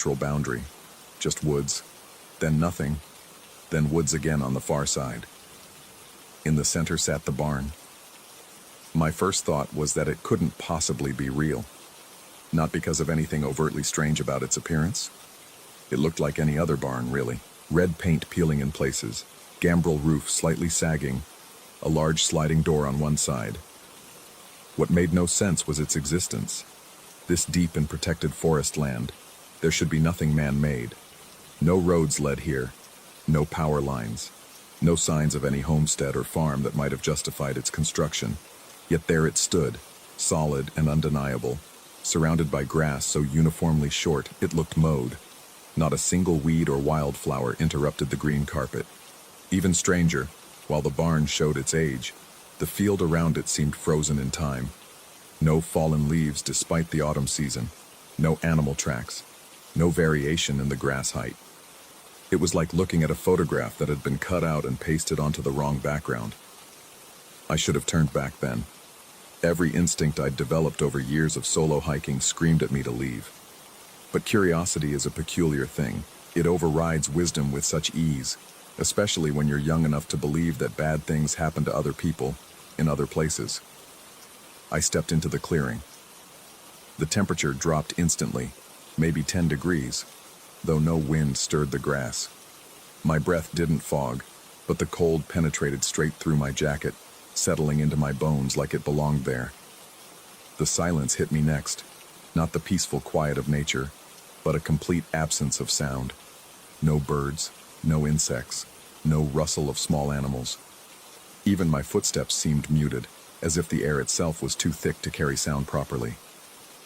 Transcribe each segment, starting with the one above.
natural boundary. Just woods, then nothing, then woods again on the far side. In the center sat the barn. My first thought was that it couldn't possibly be real. Not because of anything overtly strange about its appearance. It looked like any other barn, really. Red paint peeling in places, gambrel roof slightly sagging, a large sliding door on one side. What made no sense was its existence. This deep and protected forest land, there should be nothing man-made. No roads led here, no power lines, no signs of any homestead or farm that might have justified its construction. Yet there it stood, solid and undeniable, surrounded by grass so uniformly short it looked mowed. Not a single weed or wildflower interrupted the green carpet. Even stranger, while the barn showed its age, the field around it seemed frozen in time. No fallen leaves despite the autumn season, no animal tracks, no variation in the grass height. It was like looking at a photograph that had been cut out and pasted onto the wrong background. I should have turned back then. Every instinct I'd developed over years of solo hiking screamed at me to leave. But curiosity is a peculiar thing. It overrides wisdom with such ease, especially when you're young enough to believe that bad things happen to other people, in other places. I stepped into the clearing. The temperature dropped instantly, maybe 10 degrees, though no wind stirred the grass. My breath didn't fog, but the cold penetrated straight through my jacket, settling into my bones like it belonged there. The silence hit me next, not the peaceful quiet of nature, but a complete absence of sound. No birds, no insects, no rustle of small animals. Even my footsteps seemed muted, as if the air itself was too thick to carry sound properly.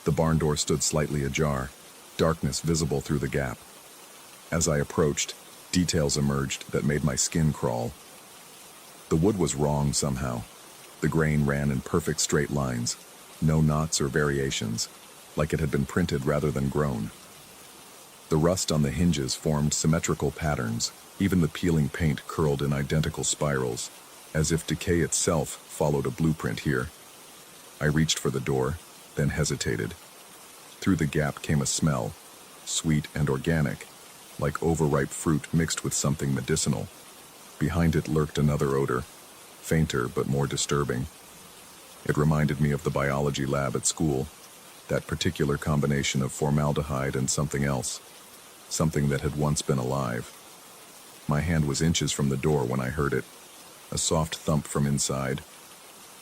The barn door stood slightly ajar, darkness visible through the gap. As I approached, details emerged that made my skin crawl. The wood was wrong somehow. The grain ran in perfect straight lines, no knots or variations, like it had been printed rather than grown. The rust on the hinges formed symmetrical patterns, even the peeling paint curled in identical spirals, as if decay itself followed a blueprint here. I reached for the door, then hesitated. Through the gap came a smell, sweet and organic, like overripe fruit mixed with something medicinal. Behind it lurked another odor, fainter but more disturbing. It reminded me of the biology lab at school, that particular combination of formaldehyde and something else, something that had once been alive. My hand was inches from the door when I heard it, a soft thump from inside,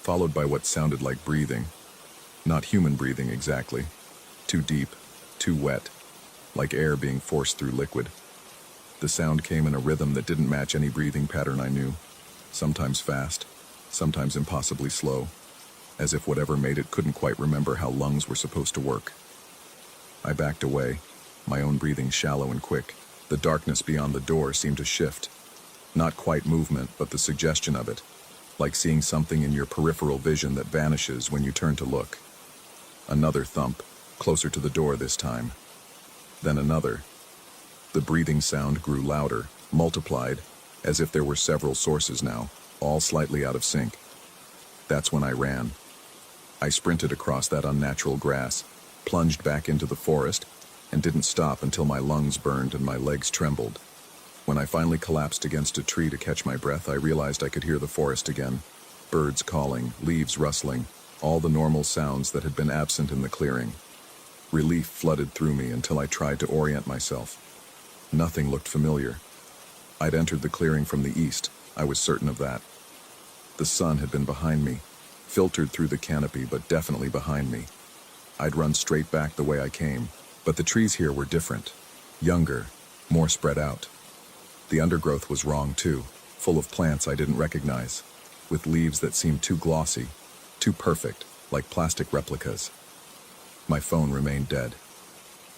followed by what sounded like breathing. Not human breathing exactly, too deep, too wet, like air being forced through liquid. The sound came in a rhythm that didn't match any breathing pattern I knew, sometimes fast, sometimes impossibly slow, as if whatever made it couldn't quite remember how lungs were supposed to work. I backed away, my own breathing shallow and quick. The darkness beyond the door seemed to shift. Not quite movement, but the suggestion of it, like seeing something in your peripheral vision that vanishes when you turn to look. Another thump, closer to the door this time. Then another. The breathing sound grew louder, multiplied, as if there were several sources now, all slightly out of sync. That's when I ran. I sprinted across that unnatural grass, plunged back into the forest, and didn't stop until my lungs burned and my legs trembled. When I finally collapsed against a tree to catch my breath, I realized I could hear the forest again. Birds calling, leaves rustling, all the normal sounds that had been absent in the clearing. Relief flooded through me until I tried to orient myself. Nothing looked familiar. I'd entered the clearing from the east, I was certain of that. The sun had been behind me, filtered through the canopy, but definitely behind me. I'd run straight back the way I came, but the trees here were different, younger, more spread out. The undergrowth was wrong too, full of plants I didn't recognize, with leaves that seemed too glossy, too perfect, like plastic replicas. My phone remained dead.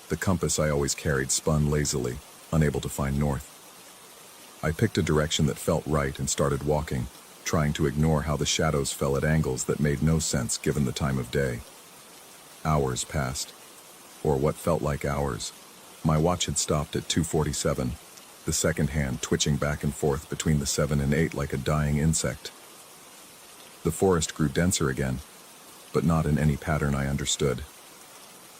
The compass I always carried spun lazily, unable to find north. I picked a direction that felt right and started walking, trying to ignore how the shadows fell at angles that made no sense given the time of day. Hours passed, or what felt like hours. My watch had stopped at 2:47, the second hand twitching back and forth between the 7 and 8 like a dying insect. The forest grew denser again, but not in any pattern I understood.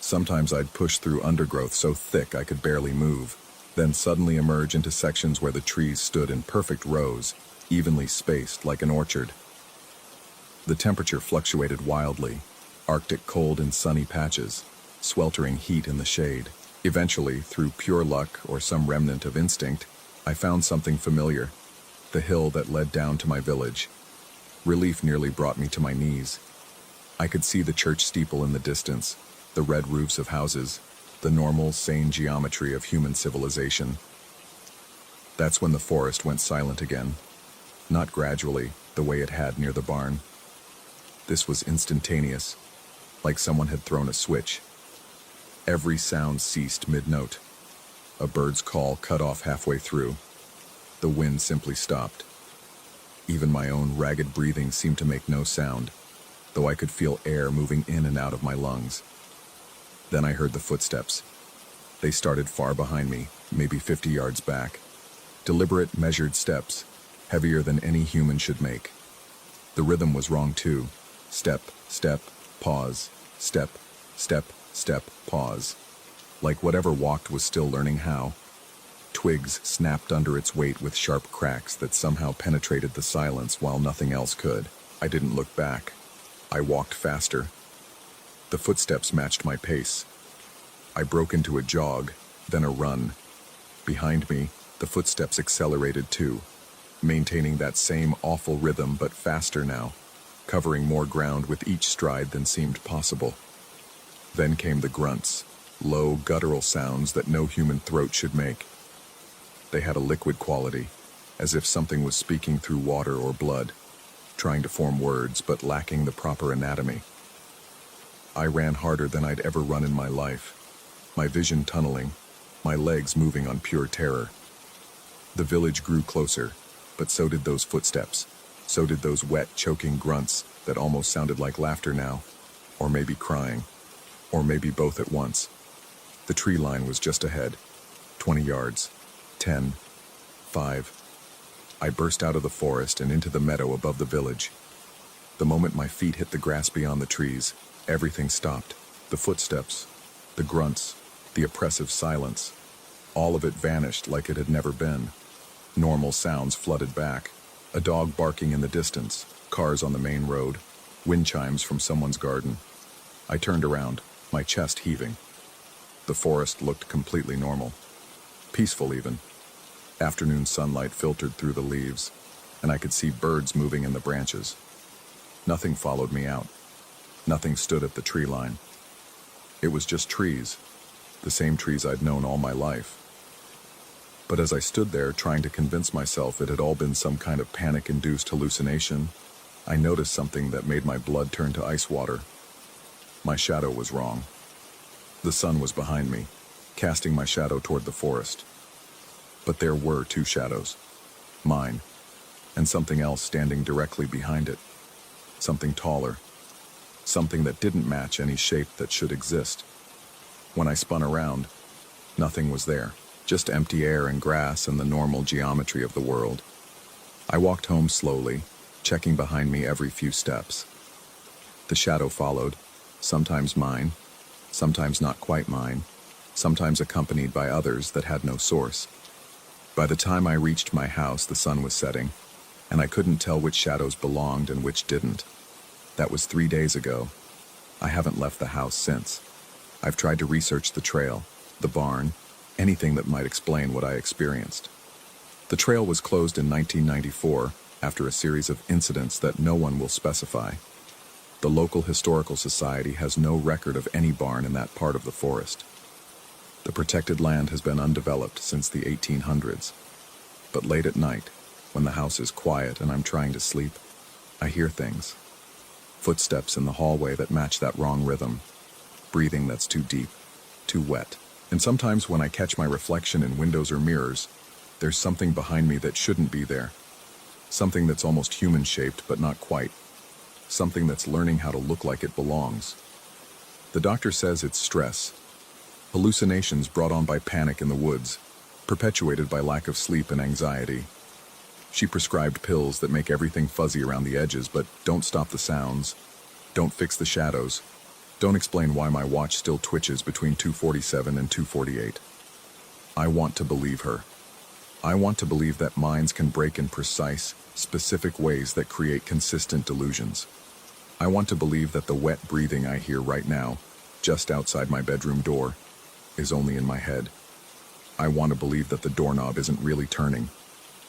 Sometimes I'd push through undergrowth so thick I could barely move, then suddenly emerge into sections where the trees stood in perfect rows, evenly spaced like an orchard. The temperature fluctuated wildly, Arctic cold in sunny patches, sweltering heat in the shade. Eventually, through pure luck or some remnant of instinct, I found something familiar, the hill that led down to my village. Relief nearly brought me to my knees. I could see the church steeple in the distance, the red roofs of houses, the normal, sane geometry of human civilization. That's when the forest went silent again, not gradually, the way it had near the barn. This was instantaneous, like someone had thrown a switch. Every sound ceased mid-note. A bird's call cut off halfway through. The wind simply stopped. Even my own ragged breathing seemed to make no sound, though I could feel air moving in and out of my lungs. Then I heard the footsteps. They started far behind me, maybe 50 yards back. Deliberate, measured steps, heavier than any human should make. The rhythm was wrong too. Step, step, pause, step, step, step, pause. Like whatever walked was still learning how. Twigs snapped under its weight with sharp cracks that somehow penetrated the silence while nothing else could. I didn't look back. I walked faster. The footsteps matched my pace. I broke into a jog, then a run. Behind me, the footsteps accelerated too, maintaining that same awful rhythm but faster now, covering more ground with each stride than seemed possible. Then came the grunts, low, guttural sounds that no human throat should make. They had a liquid quality, as if something was speaking through water or blood, trying to form words but lacking the proper anatomy. I ran harder than I'd ever run in my life, my vision tunneling, my legs moving on pure terror. The village grew closer, but so did those footsteps. So did those wet, choking grunts that almost sounded like laughter now, or maybe crying, or maybe both at once. The tree line was just ahead, 20 yards, 10, 5. I burst out of the forest and into the meadow above the village. The moment my feet hit the grass beyond the trees, everything stopped. The footsteps, the grunts, the oppressive silence. All of it vanished like it had never been. Normal sounds flooded back. A dog barking in the distance, cars on the main road, wind chimes from someone's garden. I turned around, my chest heaving. The forest looked completely normal. Peaceful even. Afternoon sunlight filtered through the leaves, and I could see birds moving in the branches. Nothing followed me out. Nothing stood at the tree line. It was just trees, the same trees I'd known all my life. But as I stood there trying to convince myself it had all been some kind of panic-induced hallucination, I noticed something that made my blood turn to ice water. My shadow was wrong. The sun was behind me, casting my shadow toward the forest. But there were two shadows, mine, and something else standing directly behind it. Something taller. Something that didn't match any shape that should exist. When I spun around, nothing was there. Just empty air and grass and the normal geometry of the world. I walked home slowly, checking behind me every few steps. The shadow followed, sometimes mine, sometimes not quite mine, sometimes accompanied by others that had no source. By the time I reached my house, the sun was setting, and I couldn't tell which shadows belonged and which didn't. That was 3 days ago. I haven't left the house since. I've tried to research the trail, the barn, anything that might explain what I experienced. The trail was closed in 1994 after a series of incidents that no one will specify. The local historical society has no record of any barn in that part of the forest. The protected land has been undeveloped since the 1800s. But late at night, when the house is quiet and I'm trying to sleep, I hear things. Footsteps in the hallway that match that wrong rhythm. Breathing that's too deep, too wet. And sometimes when I catch my reflection in windows or mirrors, there's something behind me that shouldn't be there. Something that's almost human-shaped, but not quite. Something that's learning how to look like it belongs. The doctor says it's stress. Hallucinations brought on by panic in the woods, perpetuated by lack of sleep and anxiety. She prescribed pills that make everything fuzzy around the edges, but don't stop the sounds, don't fix the shadows, Don't explain why my watch still twitches between 2:47 and 2:48. I want to believe her. I want to believe that minds can break in precise, specific ways that create consistent delusions. I want to believe that the wet breathing I hear right now, just outside my bedroom door, is only in my head. I want to believe that the doorknob isn't really turning,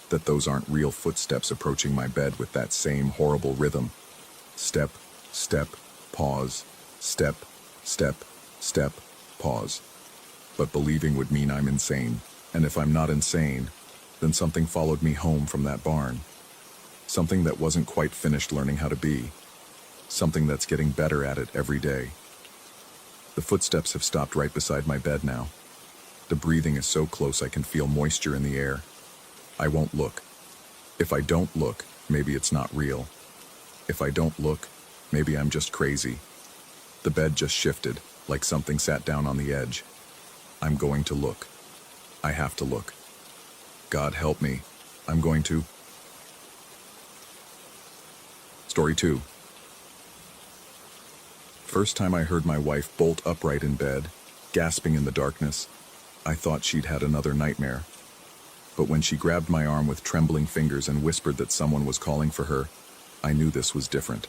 that those aren't real footsteps approaching my bed with that same horrible rhythm. Step, step, pause, step, step, step, pause. But believing would mean I'm insane, and if I'm not insane, then something followed me home from that barn. Something that wasn't quite finished learning how to be. Something that's getting better at it every day. The footsteps have stopped right beside my bed now. The breathing is so close I can feel moisture in the air. I won't look. If I don't look, maybe it's not real. If I don't look, maybe I'm just crazy. The bed just shifted, like something sat down on the edge. I'm going to look. I have to look. God help me. I'm going to. Story 2. First time I heard my wife bolt upright in bed, gasping in the darkness, I thought she'd had another nightmare. But when she grabbed my arm with trembling fingers and whispered that someone was calling for her, I knew this was different.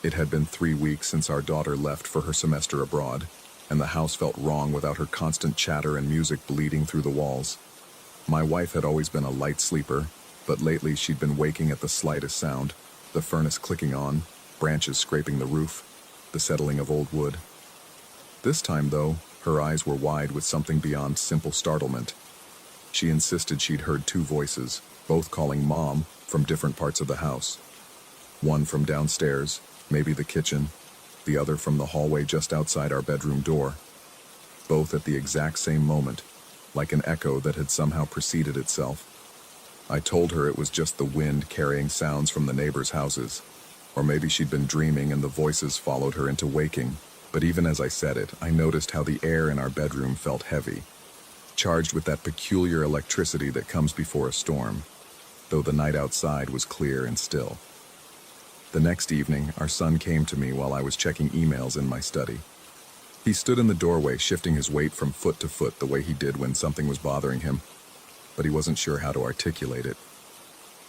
It had been 3 weeks since our daughter left for her semester abroad, and the house felt wrong without her constant chatter and music bleeding through the walls. My wife had always been a light sleeper, but lately she'd been waking at the slightest sound, the furnace clicking on, branches scraping the roof, the settling of old wood. This time, though, her eyes were wide with something beyond simple startlement. She insisted she'd heard 2 voices, both calling Mom, from different parts of the house. One from downstairs, maybe the kitchen, the other from the hallway just outside our bedroom door. Both at the exact same moment, like an echo that had somehow preceded itself. I told her it was just the wind carrying sounds from the neighbors' houses. Or maybe she'd been dreaming and the voices followed her into waking. But even as I said it, I noticed how the air in our bedroom felt heavy, charged with that peculiar electricity that comes before a storm, though the night outside was clear and still. The next evening, our son came to me while I was checking emails in my study. He stood in the doorway, shifting his weight from foot to foot the way he did when something was bothering him, but he wasn't sure how to articulate it.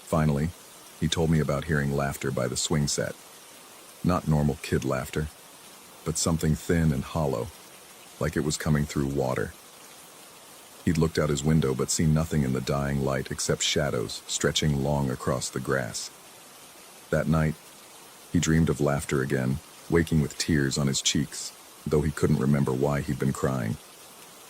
Finally, he told me about hearing laughter by the swing set. Not normal kid laughter, but something thin and hollow, like it was coming through water. He'd looked out his window but seen nothing in the dying light except shadows stretching long across the grass. That night, he dreamed of laughter again, waking with tears on his cheeks, though he couldn't remember why he'd been crying.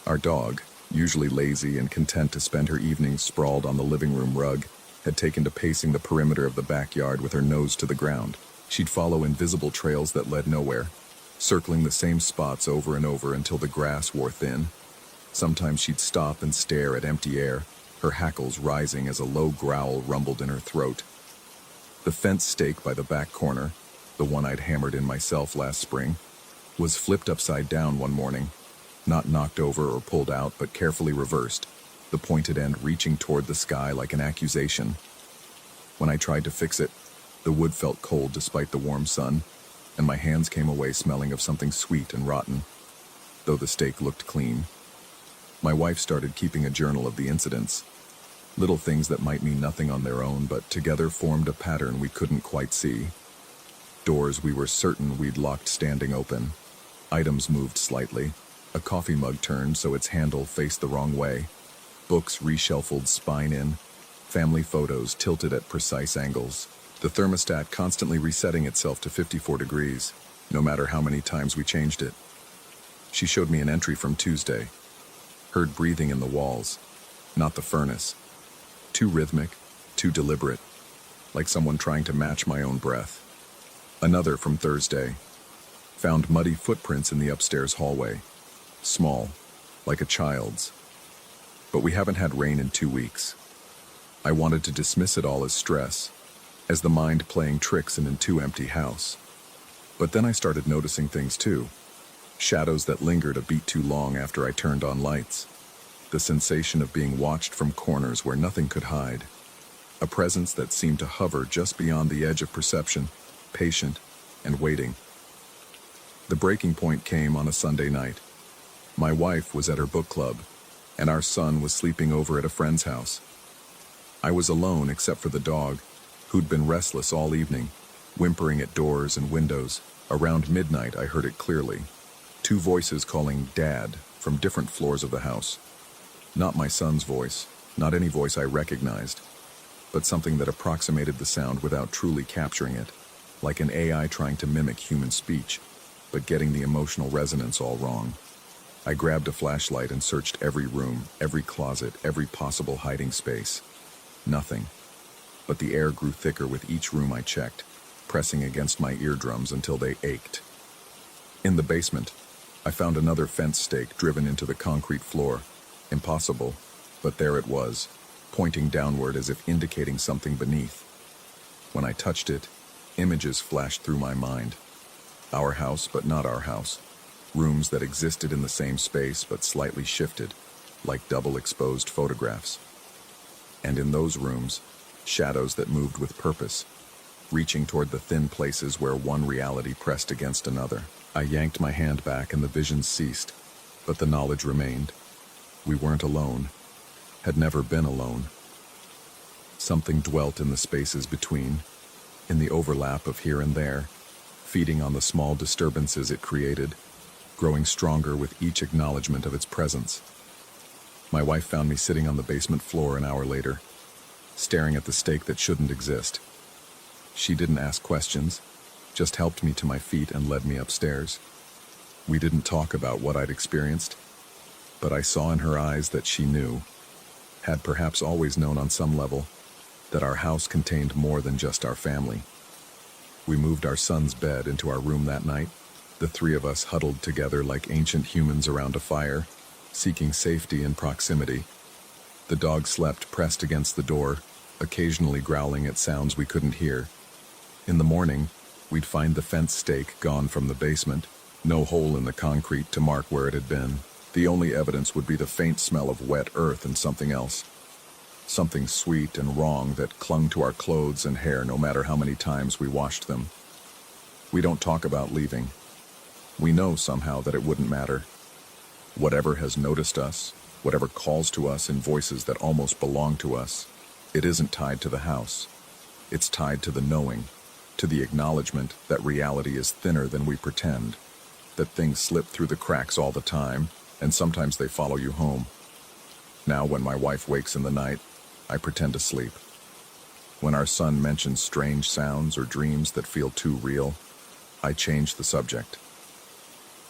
Our dog, usually lazy and content to spend her evenings sprawled on the living room rug, had taken to pacing the perimeter of the backyard with her nose to the ground. She'd follow invisible trails that led nowhere, circling the same spots over and over until the grass wore thin. Sometimes she'd stop and stare at empty air, her hackles rising as a low growl rumbled in her throat. The fence stake by the back corner, the one I'd hammered in myself last spring, was flipped upside down one morning, not knocked over or pulled out, but carefully reversed, the pointed end reaching toward the sky like an accusation. When I tried to fix it, the wood felt cold despite the warm sun, and my hands came away smelling of something sweet and rotten, though the stake looked clean. My wife started keeping a journal of the incidents. Little things that might mean nothing on their own, but together formed a pattern we couldn't quite see. Doors we were certain we'd locked standing open. Items moved slightly. A coffee mug turned so its handle faced the wrong way. Books reshuffled spine in. Family photos tilted at precise angles. The thermostat constantly resetting itself to 54 degrees, no matter how many times we changed it. She showed me an entry from Tuesday. Heard breathing in the walls, not the furnace. Too rhythmic, too deliberate, like someone trying to match my own breath. Another from Thursday. Found muddy footprints in the upstairs hallway. Small, like a child's. But we haven't had rain in 2 weeks. I wanted to dismiss it all as stress, as the mind playing tricks in an too empty house. But then I started noticing things too. Shadows that lingered a beat too long after I turned on lights. The sensation of being watched from corners where nothing could hide. A presence that seemed to hover just beyond the edge of perception, patient and waiting. The breaking point came on a Sunday night. My wife was at her book club, and our son was sleeping over at a friend's house. I was alone except for the dog, who'd been restless all evening, whimpering at doors and windows. Around midnight, I heard it clearly. Two voices calling Dad from different floors of the house. Not my son's voice, not any voice I recognized, but something that approximated the sound without truly capturing it, like an AI trying to mimic human speech, but getting the emotional resonance all wrong. I grabbed a flashlight and searched every room, every closet, every possible hiding space. Nothing. But the air grew thicker with each room I checked, pressing against my eardrums until they ached. In the basement, I found another fence stake driven into the concrete floor. Impossible, but there it was, pointing downward as if indicating something beneath. When I touched it, images flashed through my mind. Our house, but not our house. Rooms that existed in the same space but slightly shifted, like double-exposed photographs. And in those rooms, shadows that moved with purpose, reaching toward the thin places where one reality pressed against another. I yanked my hand back and the visions ceased, but the knowledge remained. We weren't alone, had never been alone. Something dwelt in the spaces between, in the overlap of here and there, feeding on the small disturbances it created, growing stronger with each acknowledgement of its presence. My wife found me sitting on the basement floor an hour later, staring at the stake that shouldn't exist. She didn't ask questions, just helped me to my feet and led me upstairs. We didn't talk about what I'd experienced, but I saw in her eyes that she knew, had perhaps always known on some level, that our house contained more than just our family. We moved our son's bed into our room that night, the three of us huddled together like ancient humans around a fire, seeking safety and proximity. The dog slept pressed against the door, occasionally growling at sounds we couldn't hear. In the morning, we'd find the fence stake gone from the basement, no hole in the concrete to mark where it had been. The only evidence would be the faint smell of wet earth and something else. Something sweet and wrong that clung to our clothes and hair no matter how many times we washed them. We don't talk about leaving. We know somehow that it wouldn't matter. Whatever has noticed us, whatever calls to us in voices that almost belong to us, it isn't tied to the house. It's tied to the knowing, to the acknowledgement that reality is thinner than we pretend, that things slip through the cracks all the time, and sometimes they follow you home. Now when my wife wakes in the night, I pretend to sleep. When our son mentions strange sounds or dreams that feel too real, I change the subject.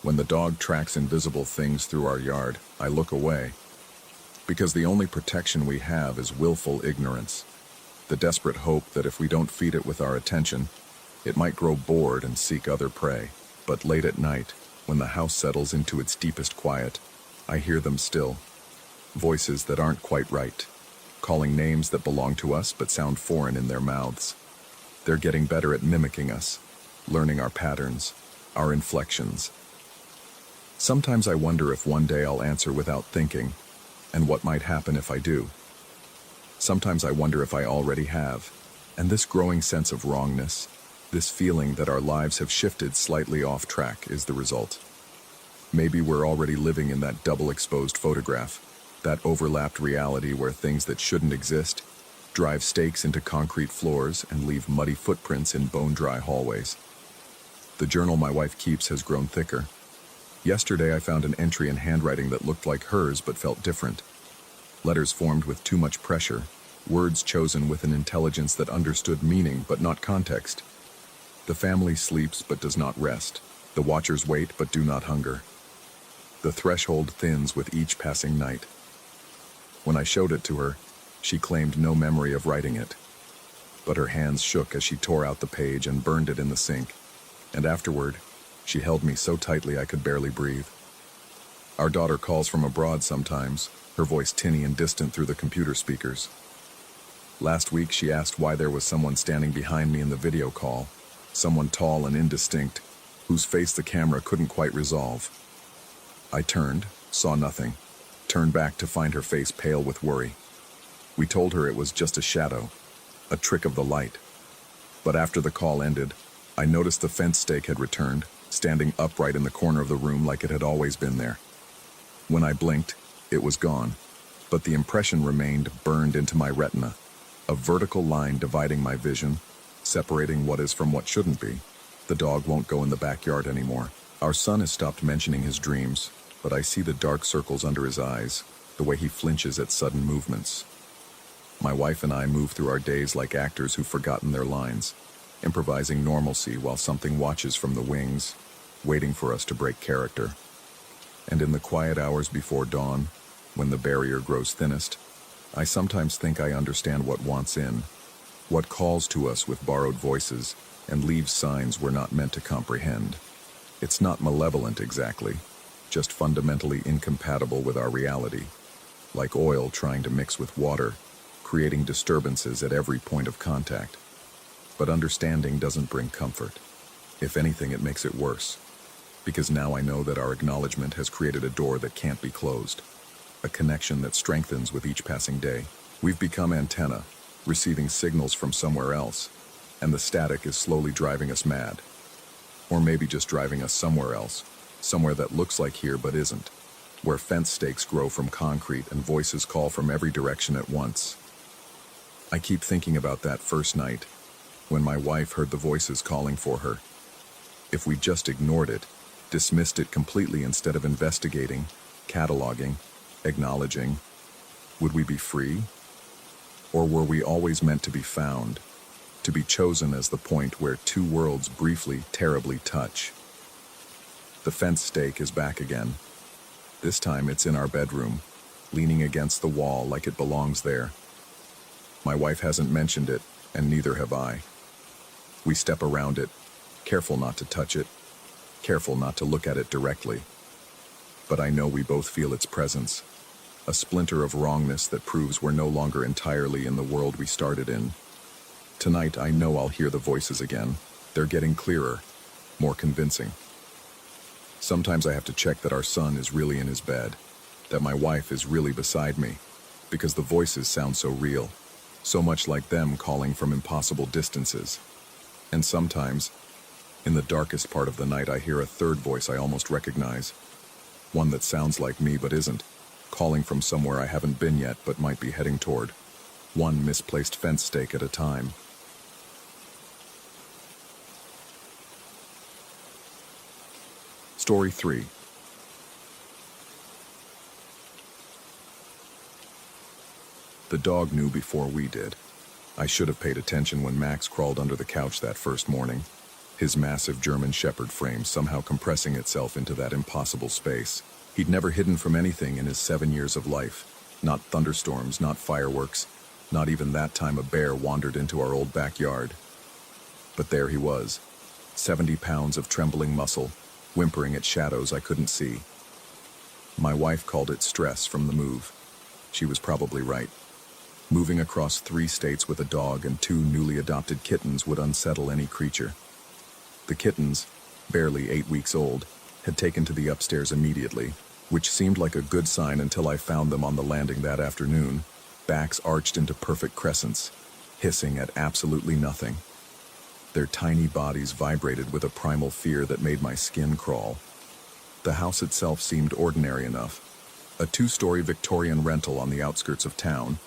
When the dog tracks invisible things through our yard, I look away. Because the only protection we have is willful ignorance. The desperate hope that if we don't feed it with our attention, it might grow bored and seek other prey. But late at night, when the house settles into its deepest quiet, I hear them still. Voices that aren't quite right, calling names that belong to us but sound foreign in their mouths. They're getting better at mimicking us, learning our patterns, our inflections. Sometimes I wonder if one day I'll answer without thinking, and what might happen if I do. Sometimes I wonder if I already have, and this growing sense of wrongness, this feeling that our lives have shifted slightly off track is the result. Maybe we're already living in that double-exposed photograph, that overlapped reality where things that shouldn't exist drive stakes into concrete floors and leave muddy footprints in bone-dry hallways. The journal my wife keeps has grown thicker. Yesterday I found an entry in handwriting that looked like hers but felt different. Letters formed with too much pressure, words chosen with an intelligence that understood meaning but not context. The family sleeps but does not rest. The watchers wait but do not hunger. The threshold thins with each passing night. When I showed it to her, she claimed no memory of writing it. But her hands shook as she tore out the page and burned it in the sink. And afterward, she held me so tightly I could barely breathe. Our daughter calls from abroad sometimes, her voice tinny and distant through the computer speakers. Last week she asked why there was someone standing behind me in the video call, someone tall and indistinct, whose face the camera couldn't quite resolve. I turned, saw nothing, turned back to find her face pale with worry. We told her it was just a shadow, a trick of the light. But after the call ended, I noticed the fence stake had returned, standing upright in the corner of the room like it had always been there. When I blinked, it was gone, but the impression remained burned into my retina, a vertical line dividing my vision, separating what is from what shouldn't be. The dog won't go in the backyard anymore. Our son has stopped mentioning his dreams, but I see the dark circles under his eyes, the way he flinches at sudden movements. My wife and I move through our days like actors who've forgotten their lines, improvising normalcy while something watches from the wings, waiting for us to break character. And in the quiet hours before dawn, when the barrier grows thinnest, I sometimes think I understand what wants in, what calls to us with borrowed voices and leaves signs we're not meant to comprehend. It's not malevolent exactly, just fundamentally incompatible with our reality, like oil trying to mix with water, creating disturbances at every point of contact. But understanding doesn't bring comfort. If anything, it makes it worse, because now I know that our acknowledgement has created a door that can't be closed, a connection that strengthens with each passing day. We've become antenna, receiving signals from somewhere else, and the static is slowly driving us mad. Or maybe just driving us somewhere else, somewhere that looks like here but isn't, where fence stakes grow from concrete and voices call from every direction at once. I keep thinking about that first night, when my wife heard the voices calling for her. If we just ignored it, dismissed it completely instead of investigating, cataloging, acknowledging, would we be free? Or were we always meant to be found, to be chosen as the point where two worlds briefly, terribly touch? The fence stake is back again. This time it's in our bedroom, leaning against the wall like it belongs there. My wife hasn't mentioned it, and neither have I. We step around it, careful not to touch it, careful not to look at it directly. But I know we both feel its presence, a splinter of wrongness that proves we're no longer entirely in the world we started in. Tonight I know I'll hear the voices again. They're getting clearer, more convincing. Sometimes I have to check that our son is really in his bed, that my wife is really beside me, because the voices sound so real, so much like them calling from impossible distances. And sometimes, in the darkest part of the night, I hear a third voice I almost recognize, one that sounds like me but isn't, calling from somewhere I haven't been yet but might be heading toward, one misplaced fence stake at a time. Story 3. The dog knew before we did. I should have paid attention when Max crawled under the couch that first morning, his massive German Shepherd frame somehow compressing itself into that impossible space. He'd never hidden from anything in his 7 years of life. Not thunderstorms, not fireworks, not even that time a bear wandered into our old backyard. But there he was, 70 pounds of trembling muscle, whimpering at shadows I couldn't see. My wife called it stress from the move. She was probably right. Moving across 3 states with a dog and 2 newly adopted kittens would unsettle any creature. The kittens, barely 8 weeks old, had taken to the upstairs immediately, which seemed like a good sign until I found them on the landing that afternoon, backs arched into perfect crescents, hissing at absolutely nothing. Their tiny bodies vibrated with a primal fear that made my skin crawl. The house itself seemed ordinary enough. A 2-story Victorian rental on the outskirts of town,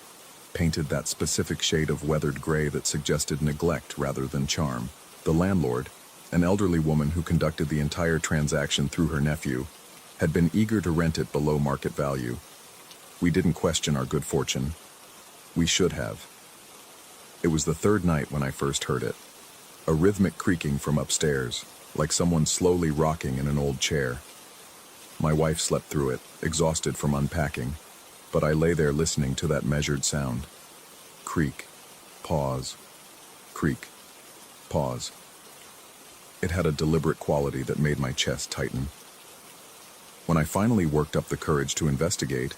painted that specific shade of weathered gray that suggested neglect rather than charm. The landlord, an elderly woman who conducted the entire transaction through her nephew, had been eager to rent it below market value. We didn't question our good fortune. We should have. It was the 3rd night when I first heard it. A rhythmic creaking from upstairs, like someone slowly rocking in an old chair. My wife slept through it, exhausted from unpacking, but I lay there listening to that measured sound. Creak, pause, creak, pause. It had a deliberate quality that made my chest tighten. When I finally worked up the courage to investigate,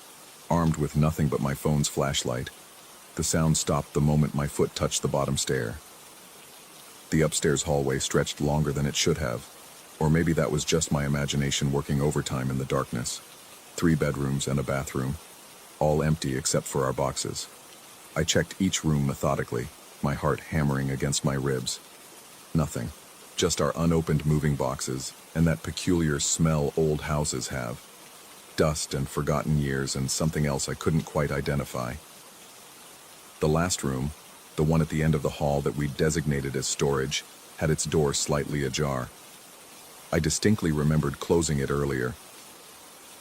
armed with nothing but my phone's flashlight, the sound stopped the moment my foot touched the bottom stair. The upstairs hallway stretched longer than it should have, or maybe that was just my imagination working overtime in the darkness. 3 bedrooms and a bathroom, all empty except for our boxes. I checked each room methodically, my heart hammering against my ribs. Nothing. Just our unopened moving boxes and that peculiar smell old houses have. Dust and forgotten years and something else I couldn't quite identify. The last room, the one at the end of the hall that we designated as storage, had its door slightly ajar. I distinctly remembered closing it earlier.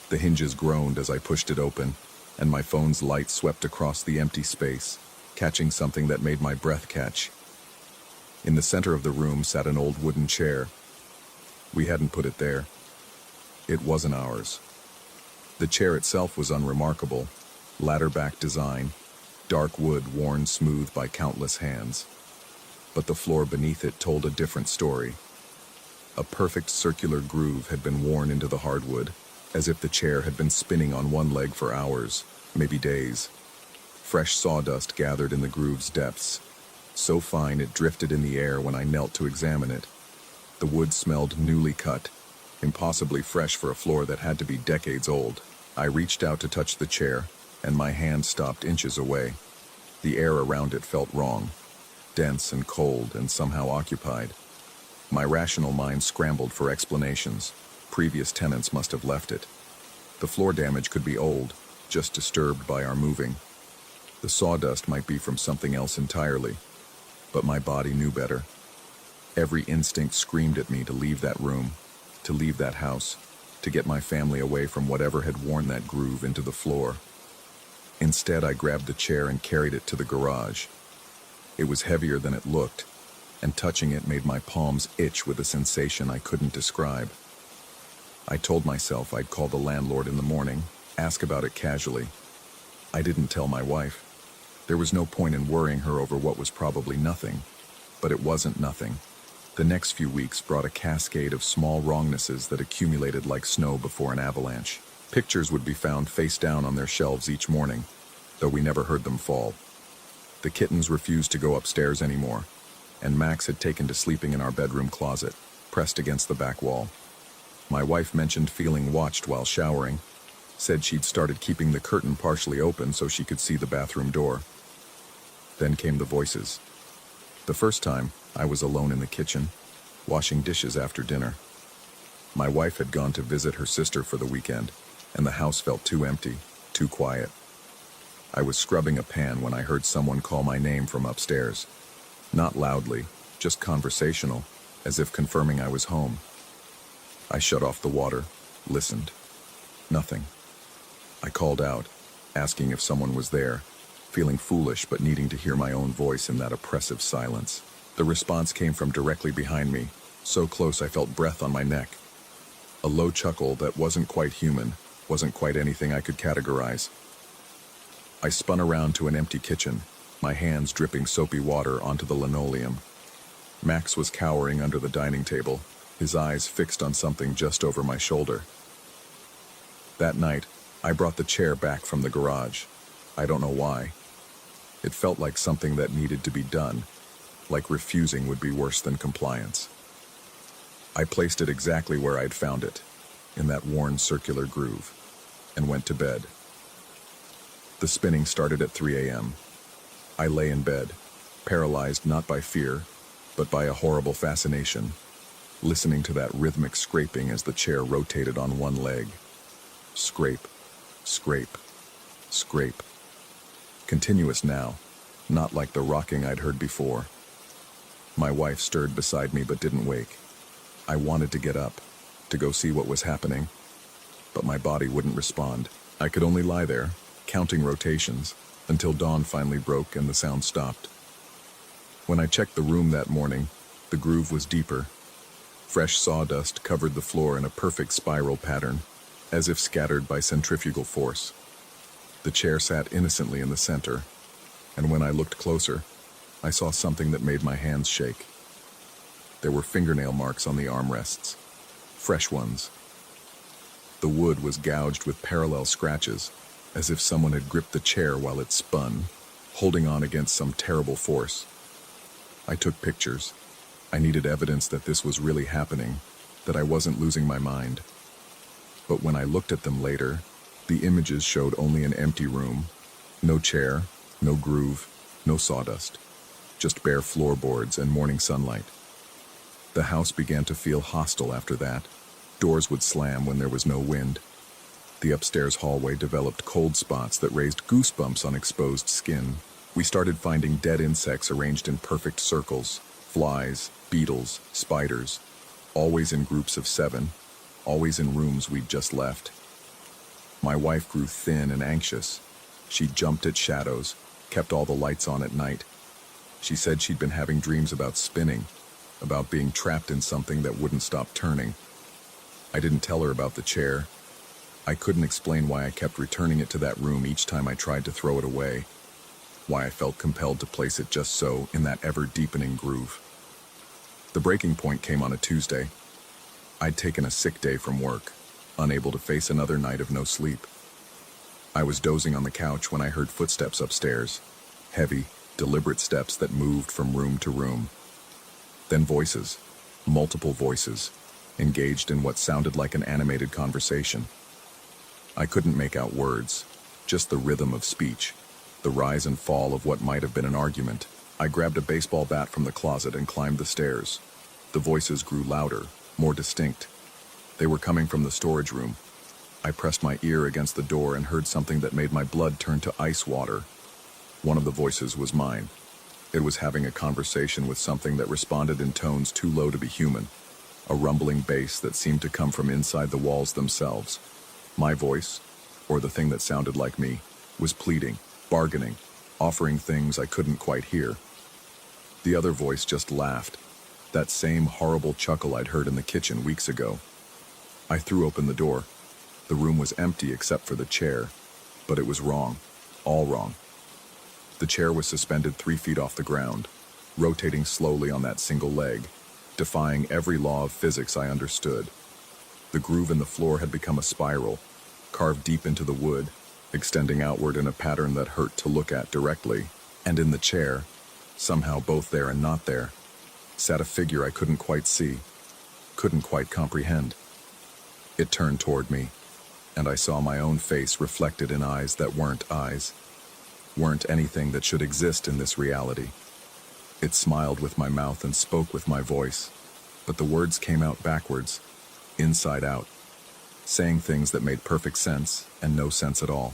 The hinges groaned as I pushed it open, and my phone's light swept across the empty space, catching something that made my breath catch. In the center of the room sat an old wooden chair. We hadn't put it there. It wasn't ours. The chair itself was unremarkable, ladder-back design, dark wood worn smooth by countless hands. But the floor beneath it told a different story. A perfect circular groove had been worn into the hardwood, as if the chair had been spinning on one leg for hours, maybe days. Fresh sawdust gathered in the groove's depths, so fine it drifted in the air when I knelt to examine it. The wood smelled newly cut, impossibly fresh for a floor that had to be decades old. I reached out to touch the chair, and my hand stopped inches away. The air around it felt wrong, dense and cold and somehow occupied. My rational mind scrambled for explanations. Previous tenants must have left it. The floor damage could be old, just disturbed by our moving. The sawdust might be from something else entirely, but my body knew better. Every instinct screamed at me to leave that room, to leave that house, to get my family away from whatever had worn that groove into the floor. Instead, I grabbed the chair and carried it to the garage. It was heavier than it looked, and touching it made my palms itch with a sensation I couldn't describe. I told myself I'd call the landlord in the morning, ask about it casually. I didn't tell my wife. There was no point in worrying her over what was probably nothing, but it wasn't nothing. The next few weeks brought a cascade of small wrongnesses that accumulated like snow before an avalanche. Pictures would be found face down on their shelves each morning, though we never heard them fall. The kittens refused to go upstairs anymore, and Max had taken to sleeping in our bedroom closet, pressed against the back wall. My wife mentioned feeling watched while showering, said she'd started keeping the curtain partially open so she could see the bathroom door. Then came the voices. The first time, I was alone in the kitchen, washing dishes after dinner. My wife had gone to visit her sister for the weekend, and the house felt too empty, too quiet. I was scrubbing a pan when I heard someone call my name from upstairs. Not loudly, just conversational, as if confirming I was home. I shut off the water, listened. Nothing. I called out, asking if someone was there, feeling foolish but needing to hear my own voice in that oppressive silence. The response came from directly behind me, so close I felt breath on my neck. A low chuckle that wasn't quite human, wasn't quite anything I could categorize. I spun around to an empty kitchen, my hands dripping soapy water onto the linoleum. Max was cowering under the dining table, his eyes fixed on something just over my shoulder. That night, I brought the chair back from the garage. I don't know why. It felt like something that needed to be done, like refusing would be worse than compliance. I placed it exactly where I'd found it, in that worn circular groove, and went to bed. The spinning started at 3 a.m. I lay in bed, paralyzed not by fear, but by a horrible fascination, listening to that rhythmic scraping as the chair rotated on one leg. Scrape, scrape, scrape. Continuous now, not like the rocking I'd heard before. My wife stirred beside me but didn't wake. I wanted to get up, to go see what was happening, but my body wouldn't respond. I could only lie there, counting rotations, until dawn finally broke and the sound stopped. When I checked the room that morning, the groove was deeper. Fresh sawdust covered the floor in a perfect spiral pattern, as if scattered by centrifugal force. The chair sat innocently in the center, and when I looked closer, I saw something that made my hands shake. There were fingernail marks on the armrests, fresh ones. The wood was gouged with parallel scratches, as if someone had gripped the chair while it spun, holding on against some terrible force. I took pictures. I needed evidence that this was really happening, that I wasn't losing my mind. But when I looked at them later, the images showed only an empty room. No chair, no groove, no sawdust. Just bare floorboards and morning sunlight. The house began to feel hostile after that. Doors would slam when there was no wind. The upstairs hallway developed cold spots that raised goosebumps on exposed skin. We started finding dead insects arranged in perfect circles, flies, beetles, spiders, always in groups of 7, always in rooms we'd just left. My wife grew thin and anxious. She jumped at shadows, kept all the lights on at night. She said she'd been having dreams about spinning, about being trapped in something that wouldn't stop turning. I didn't tell her about the chair. I couldn't explain why I kept returning it to that room each time I tried to throw it away, why I felt compelled to place it just so in that ever-deepening groove. The breaking point came on a Tuesday. I'd taken a sick day from work, unable to face another night of no sleep. I was dozing on the couch when I heard footsteps upstairs, heavy, deliberate steps that moved from room to room. Then voices, multiple voices, engaged in what sounded like an animated conversation. I couldn't make out words, just the rhythm of speech, the rise and fall of what might have been an argument. I grabbed a baseball bat from the closet and climbed the stairs. The voices grew louder, more distinct. They were coming from the storage room. I pressed my ear against the door and heard something that made my blood turn to ice water. One of the voices was mine. It was having a conversation with something that responded in tones too low to be human, a rumbling bass that seemed to come from inside the walls themselves. My voice, or the thing that sounded like me, was pleading, bargaining, offering things I couldn't quite hear. The other voice just laughed, that same horrible chuckle I'd heard in the kitchen weeks ago. I threw open the door. The room was empty except for the chair, but it was wrong, all wrong. The chair was suspended 3 feet off the ground, rotating slowly on that single leg, defying every law of physics I understood. The groove in the floor had become a spiral, carved deep into the wood, extending outward in a pattern that hurt to look at directly. And in the chair, somehow both there and not there, sat a figure I couldn't quite see, couldn't quite comprehend. It turned toward me, and I saw my own face reflected in eyes that weren't eyes, weren't anything that should exist in this reality. It smiled with my mouth and spoke with my voice, but the words came out backwards, inside out, saying things that made perfect sense and no sense at all.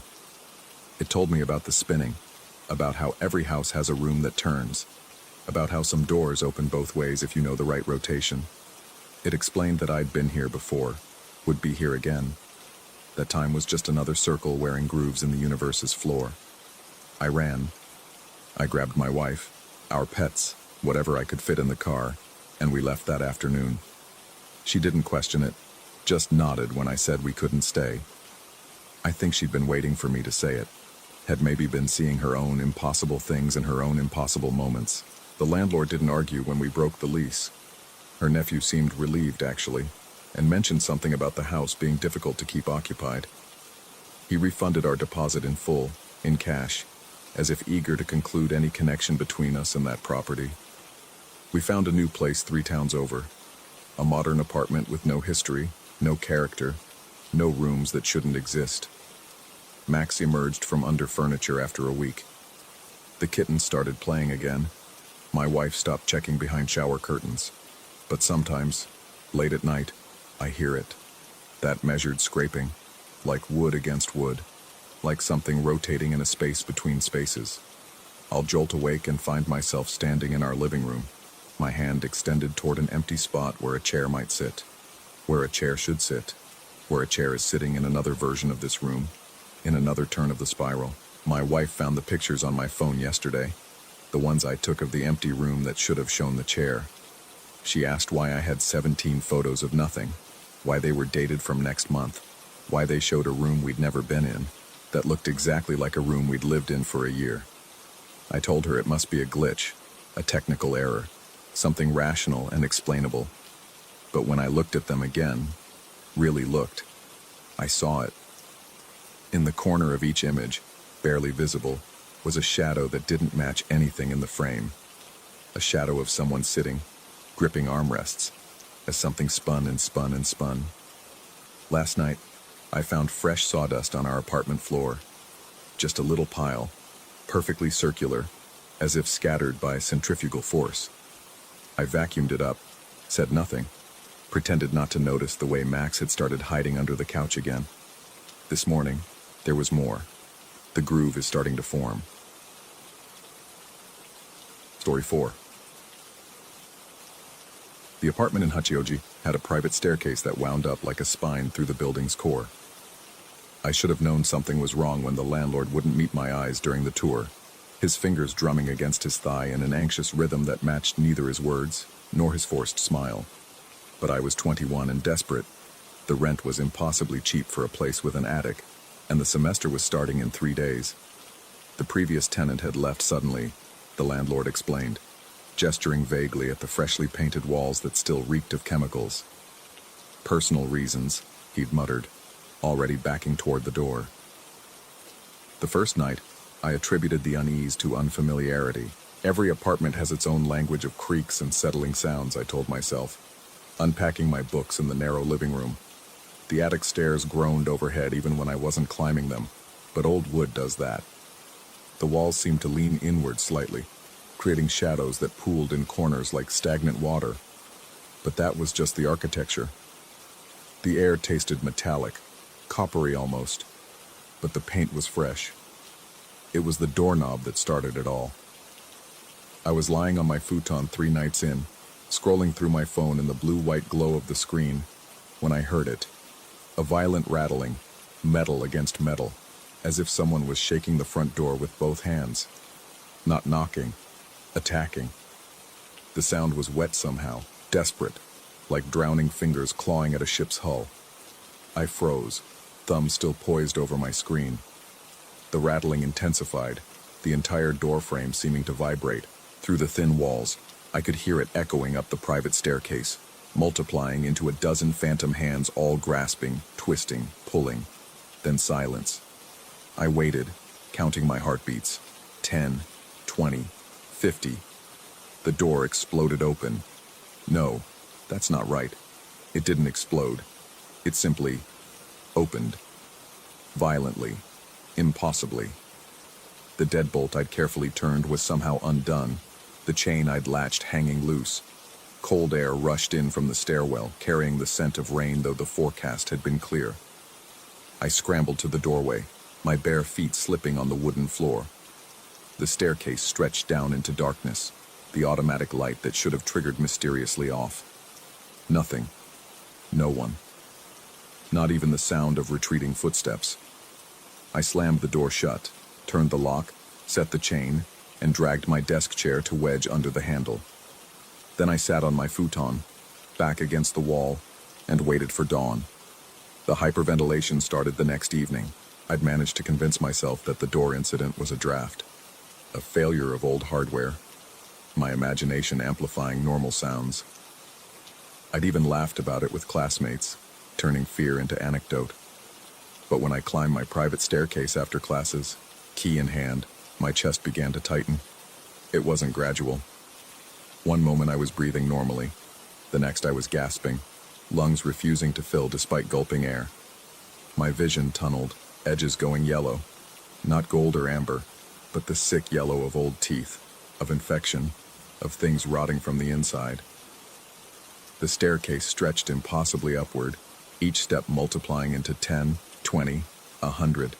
It told me about the spinning, about how every house has a room that turns, about how some doors open both ways if you know the right rotation. It explained that I'd been here before, would be here again. That time was just another circle wearing grooves in the universe's floor. I ran. I grabbed my wife, our pets, whatever I could fit in the car, and we left that afternoon. She didn't question it, just nodded when I said we couldn't stay. I think she'd been waiting for me to say it, had maybe been seeing her own impossible things in her own impossible moments. The landlord didn't argue when we broke the lease. Her nephew seemed relieved, actually, and mentioned something about the house being difficult to keep occupied. He refunded our deposit in full, in cash, as if eager to conclude any connection between us and that property. We found a new place 3 towns over, a modern apartment with no history, no character, no rooms that shouldn't exist. Max emerged from under furniture after a week. The kittens started playing again. My wife stopped checking behind shower curtains. But sometimes, late at night, I hear it. That measured scraping, like wood against wood, like something rotating in a space between spaces. I'll jolt awake and find myself standing in our living room, my hand extended toward an empty spot where a chair might sit, where a chair should sit, where a chair is sitting in another version of this room, in another turn of the spiral. My wife found the pictures on my phone yesterday, the ones I took of the empty room that should have shown the chair. She asked why I had 17 photos of nothing, why they were dated from next month, why they showed a room we'd never been in, that looked exactly like a room we'd lived in for a year. I told her it must be a glitch, a technical error, something rational and explainable. But when I looked at them again, really looked, I saw it. In the corner of each image, barely visible, was a shadow that didn't match anything in the frame. A shadow of someone sitting, gripping armrests, as something spun and spun and spun. Last night, I found fresh sawdust on our apartment floor. Just a little pile, perfectly circular, as if scattered by centrifugal force. I vacuumed it up, said nothing, pretended not to notice the way Max had started hiding under the couch again. This morning, there was more. The groove is starting to form. Story 4. The apartment in Hachioji had a private staircase that wound up like a spine through the building's core. I should have known something was wrong when the landlord wouldn't meet my eyes during the tour, his fingers drumming against his thigh in an anxious rhythm that matched neither his words nor his forced smile. But I was 21 and desperate. The rent was impossibly cheap for a place with an attic, and the semester was starting in 3 days. The previous tenant had left suddenly, the landlord explained, gesturing vaguely at the freshly painted walls that still reeked of chemicals. Personal reasons, he'd muttered, already backing toward the door. The first night, I attributed the unease to unfamiliarity. Every apartment has its own language of creaks and settling sounds, I told myself, unpacking my books in the narrow living room. The attic stairs groaned overhead even when I wasn't climbing them, but old wood does that. The walls seemed to lean inward slightly, creating shadows that pooled in corners like stagnant water. But that was just the architecture. The air tasted metallic, coppery almost, but the paint was fresh. It was the doorknob that started it all. I was lying on my futon 3 nights in, scrolling through my phone in the blue-white glow of the screen, when I heard it. A violent rattling, metal against metal, as if someone was shaking the front door with both hands. Not knocking, attacking. The sound was wet somehow, desperate, like drowning fingers clawing at a ship's hull. I froze, thumb still poised over my screen. The rattling intensified, the entire doorframe seeming to vibrate. Through the thin walls, I could hear it echoing up the private staircase, multiplying into a dozen phantom hands all grasping, twisting, pulling. Then silence. I waited, counting my heartbeats. 10, 20, 50. The door exploded open. No, that's not right. It didn't explode. It simply opened. Violently. Impossibly. The deadbolt I'd carefully turned was somehow undone, the chain I'd latched hanging loose. Cold air rushed in from the stairwell, carrying the scent of rain though the forecast had been clear. I scrambled to the doorway, my bare feet slipping on the wooden floor. The staircase stretched down into darkness, the automatic light that should have triggered mysteriously off. Nothing. No one. Not even the sound of retreating footsteps. I slammed the door shut, turned the lock, set the chain, and dragged my desk chair to wedge under the handle. Then I sat on my futon, back against the wall, and waited for dawn. The hyperventilation started the next evening. I'd managed to convince myself that the door incident was a draft, a failure of old hardware, my imagination amplifying normal sounds. I'd even laughed about it with classmates, turning fear into anecdote. But when I climbed my private staircase after classes, key in hand, my chest began to tighten. It wasn't gradual. One moment I was breathing normally, the next I was gasping, lungs refusing to fill despite gulping air. My vision tunneled, edges going yellow, not gold or amber, but the sick yellow of old teeth, of infection, of things rotting from the inside. The staircase stretched impossibly upward, each step multiplying into 10, 20, 100.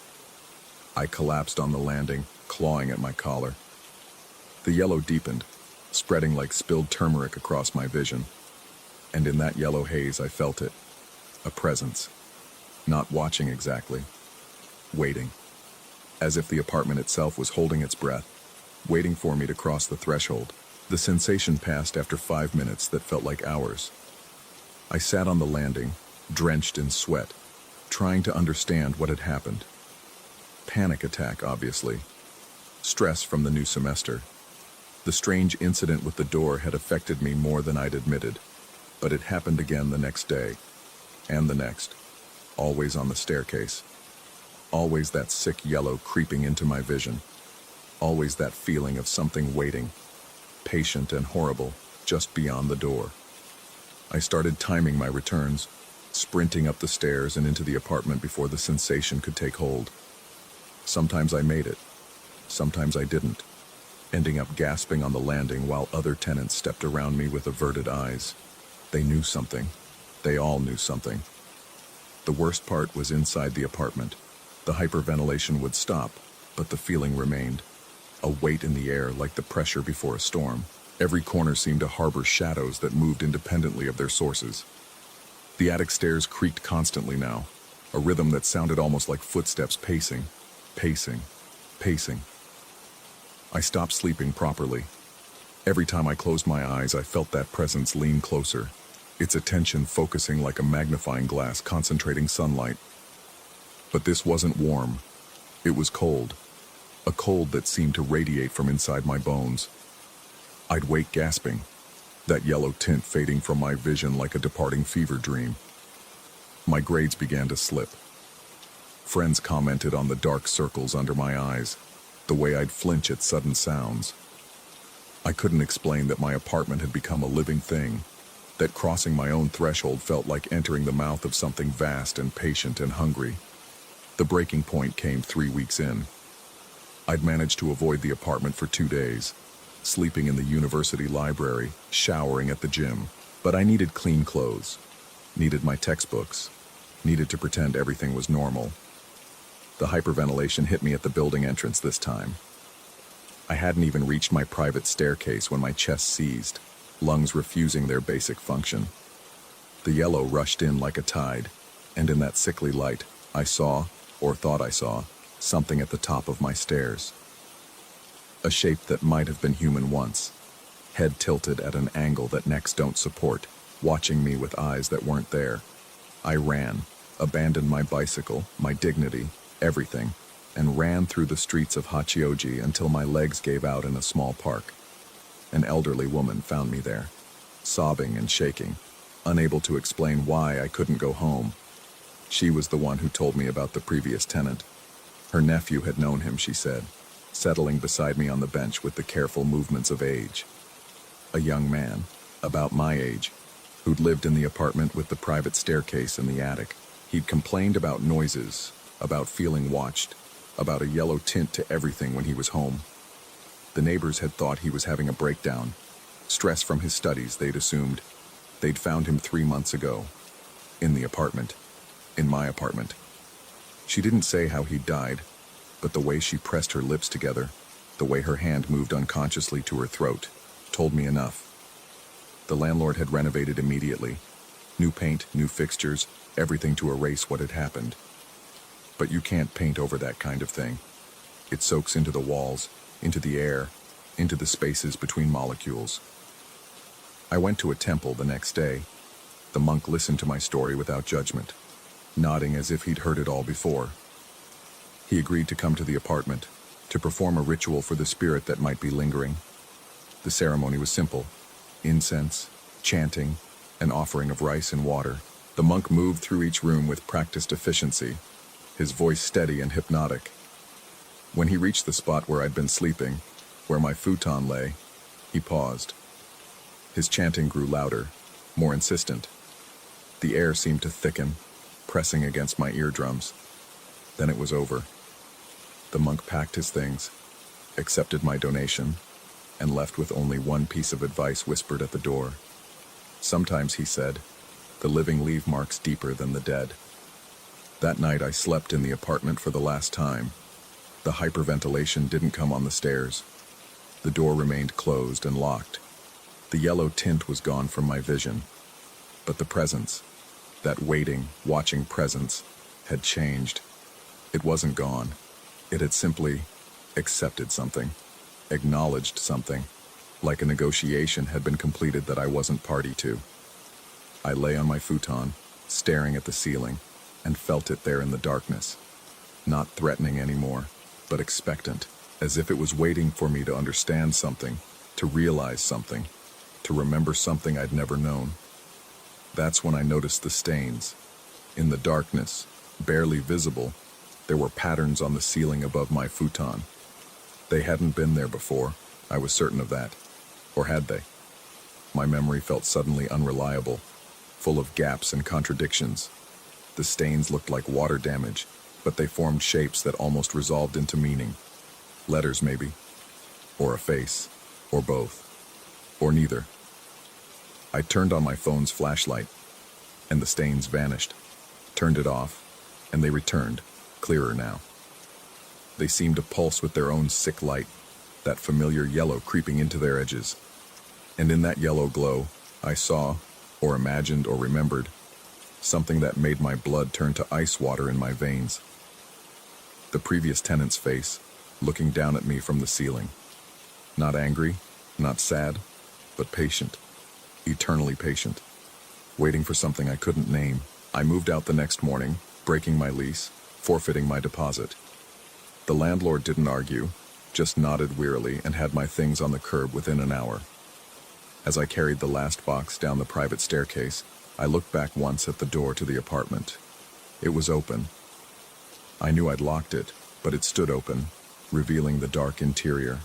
I collapsed on the landing, clawing at my collar. The yellow deepened, spreading like spilled turmeric across my vision. And in that yellow haze I felt it, a presence. Not watching exactly, waiting. As if the apartment itself was holding its breath, waiting for me to cross the threshold. The sensation passed after 5 minutes that felt like hours. I sat on the landing, drenched in sweat, trying to understand what had happened. Panic attack, obviously. Stress from the new semester. The strange incident with the door had affected me more than I'd admitted, but it happened again the next day, and the next, always on the staircase. Always that sick yellow creeping into my vision. Always that feeling of something waiting, patient and horrible, just beyond the door. I started timing my returns, sprinting up the stairs and into the apartment before the sensation could take hold. Sometimes I made it, sometimes I didn't, ending up gasping on the landing while other tenants stepped around me with averted eyes. They knew something. They all knew something. The worst part was inside the apartment. The hyperventilation would stop, but the feeling remained. A weight in the air like the pressure before a storm. Every corner seemed to harbor shadows that moved independently of their sources. The attic stairs creaked constantly now, a rhythm that sounded almost like footsteps pacing, pacing, pacing. I stopped sleeping properly. Every time I closed my eyes, I felt that presence lean closer, its attention focusing like a magnifying glass concentrating sunlight. But this wasn't warm. It was cold. A cold that seemed to radiate from inside my bones. I'd wake gasping, that yellow tint fading from my vision like a departing fever dream. My grades began to slip. Friends commented on the dark circles under my eyes, the way I'd flinch at sudden sounds. I couldn't explain that my apartment had become a living thing, that crossing my own threshold felt like entering the mouth of something vast and patient and hungry. The breaking point came 3 weeks in. I'd managed to avoid the apartment for 2 days, sleeping in the university library, showering at the gym. But I needed clean clothes, needed my textbooks, needed to pretend everything was normal. The hyperventilation hit me at the building entrance this time. I hadn't even reached my private staircase when my chest seized, lungs refusing their basic function. The yellow rushed in like a tide, and in that sickly light, I saw, or thought I saw, something at the top of my stairs. A shape that might have been human once, head tilted at an angle that necks don't support, watching me with eyes that weren't there. I ran, abandoned my bicycle, my dignity, everything, and ran through the streets of Hachioji until my legs gave out in a small park. An elderly woman found me there, sobbing and shaking, unable to explain why I couldn't go home. She was the one who told me about the previous tenant. Her nephew had known him, she said, settling beside me on the bench with the careful movements of age. A young man, about my age, who'd lived in the apartment with the private staircase in the attic. He'd complained about noises, about feeling watched, about a yellow tint to everything when he was home. The neighbors had thought he was having a breakdown. Stress from his studies, they'd assumed. They'd found him 3 months ago. In the apartment. In my apartment. She didn't say how he'd died, but the way she pressed her lips together, the way her hand moved unconsciously to her throat, told me enough. The landlord had renovated immediately. New paint, new fixtures, everything to erase what had happened. But you can't paint over that kind of thing. It soaks into the walls, into the air, into the spaces between molecules. I went to a temple the next day. The monk listened to my story without judgment, nodding as if he'd heard it all before. He agreed to come to the apartment, to perform a ritual for the spirit that might be lingering. The ceremony was simple: incense, chanting, an offering of rice and water. The monk moved through each room with practiced efficiency, his voice steady and hypnotic. When he reached the spot where I'd been sleeping, where my futon lay, he paused. His chanting grew louder, more insistent. The air seemed to thicken, pressing against my eardrums. Then it was over. The monk packed his things, accepted my donation, and left with only one piece of advice whispered at the door. Sometimes, he said, the living leave marks deeper than the dead. That night I slept in the apartment for the last time. The hyperventilation didn't come on the stairs. The door remained closed and locked. The yellow tint was gone from my vision. But the presence, that waiting, watching presence, had changed. It wasn't gone. It had simply accepted something, acknowledged something, like a negotiation had been completed that I wasn't party to. I lay on my futon, staring at the ceiling, and felt it there in the darkness. Not threatening anymore, but expectant, as if it was waiting for me to understand something, to realize something, to remember something I'd never known. That's when I noticed the stains. In the darkness, barely visible, there were patterns on the ceiling above my futon. They hadn't been there before, I was certain of that. Or had they? My memory felt suddenly unreliable, full of gaps and contradictions. The stains looked like water damage, but they formed shapes that almost resolved into meaning. Letters, maybe. Or a face. Or both. Or neither. I turned on my phone's flashlight, and the stains vanished. Turned it off, and they returned, clearer now. They seemed to pulse with their own sick light, that familiar yellow creeping into their edges. And in that yellow glow, I saw, or imagined or remembered, something that made my blood turn to ice water in my veins. The previous tenant's face, looking down at me from the ceiling. Not angry, not sad, but patient, eternally patient, waiting for something I couldn't name. I moved out the next morning, breaking my lease, forfeiting my deposit. The landlord didn't argue, just nodded wearily and had my things on the curb within an hour. As I carried the last box down the private staircase, I looked back once at the door to the apartment. It was open. I knew I'd locked it, but it stood open, revealing the dark interior.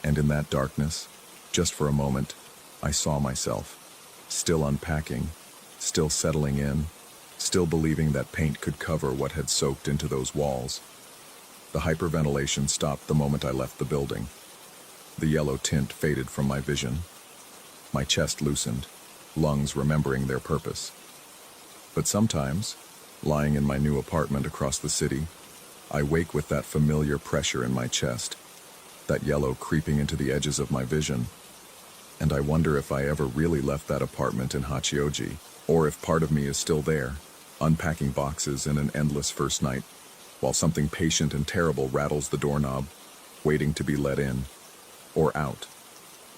And in that darkness, just for a moment, I saw myself, still unpacking, still settling in, still believing that paint could cover what had soaked into those walls. The hyperventilation stopped the moment I left the building. The yellow tint faded from my vision. My chest loosened, lungs remembering their purpose. But sometimes, lying in my new apartment across the city, I wake with that familiar pressure in my chest, that yellow creeping into the edges of my vision, and I wonder if I ever really left that apartment in Hachioji, or if part of me is still there, unpacking boxes in an endless first night, while something patient and terrible rattles the doorknob, waiting to be let in, or out.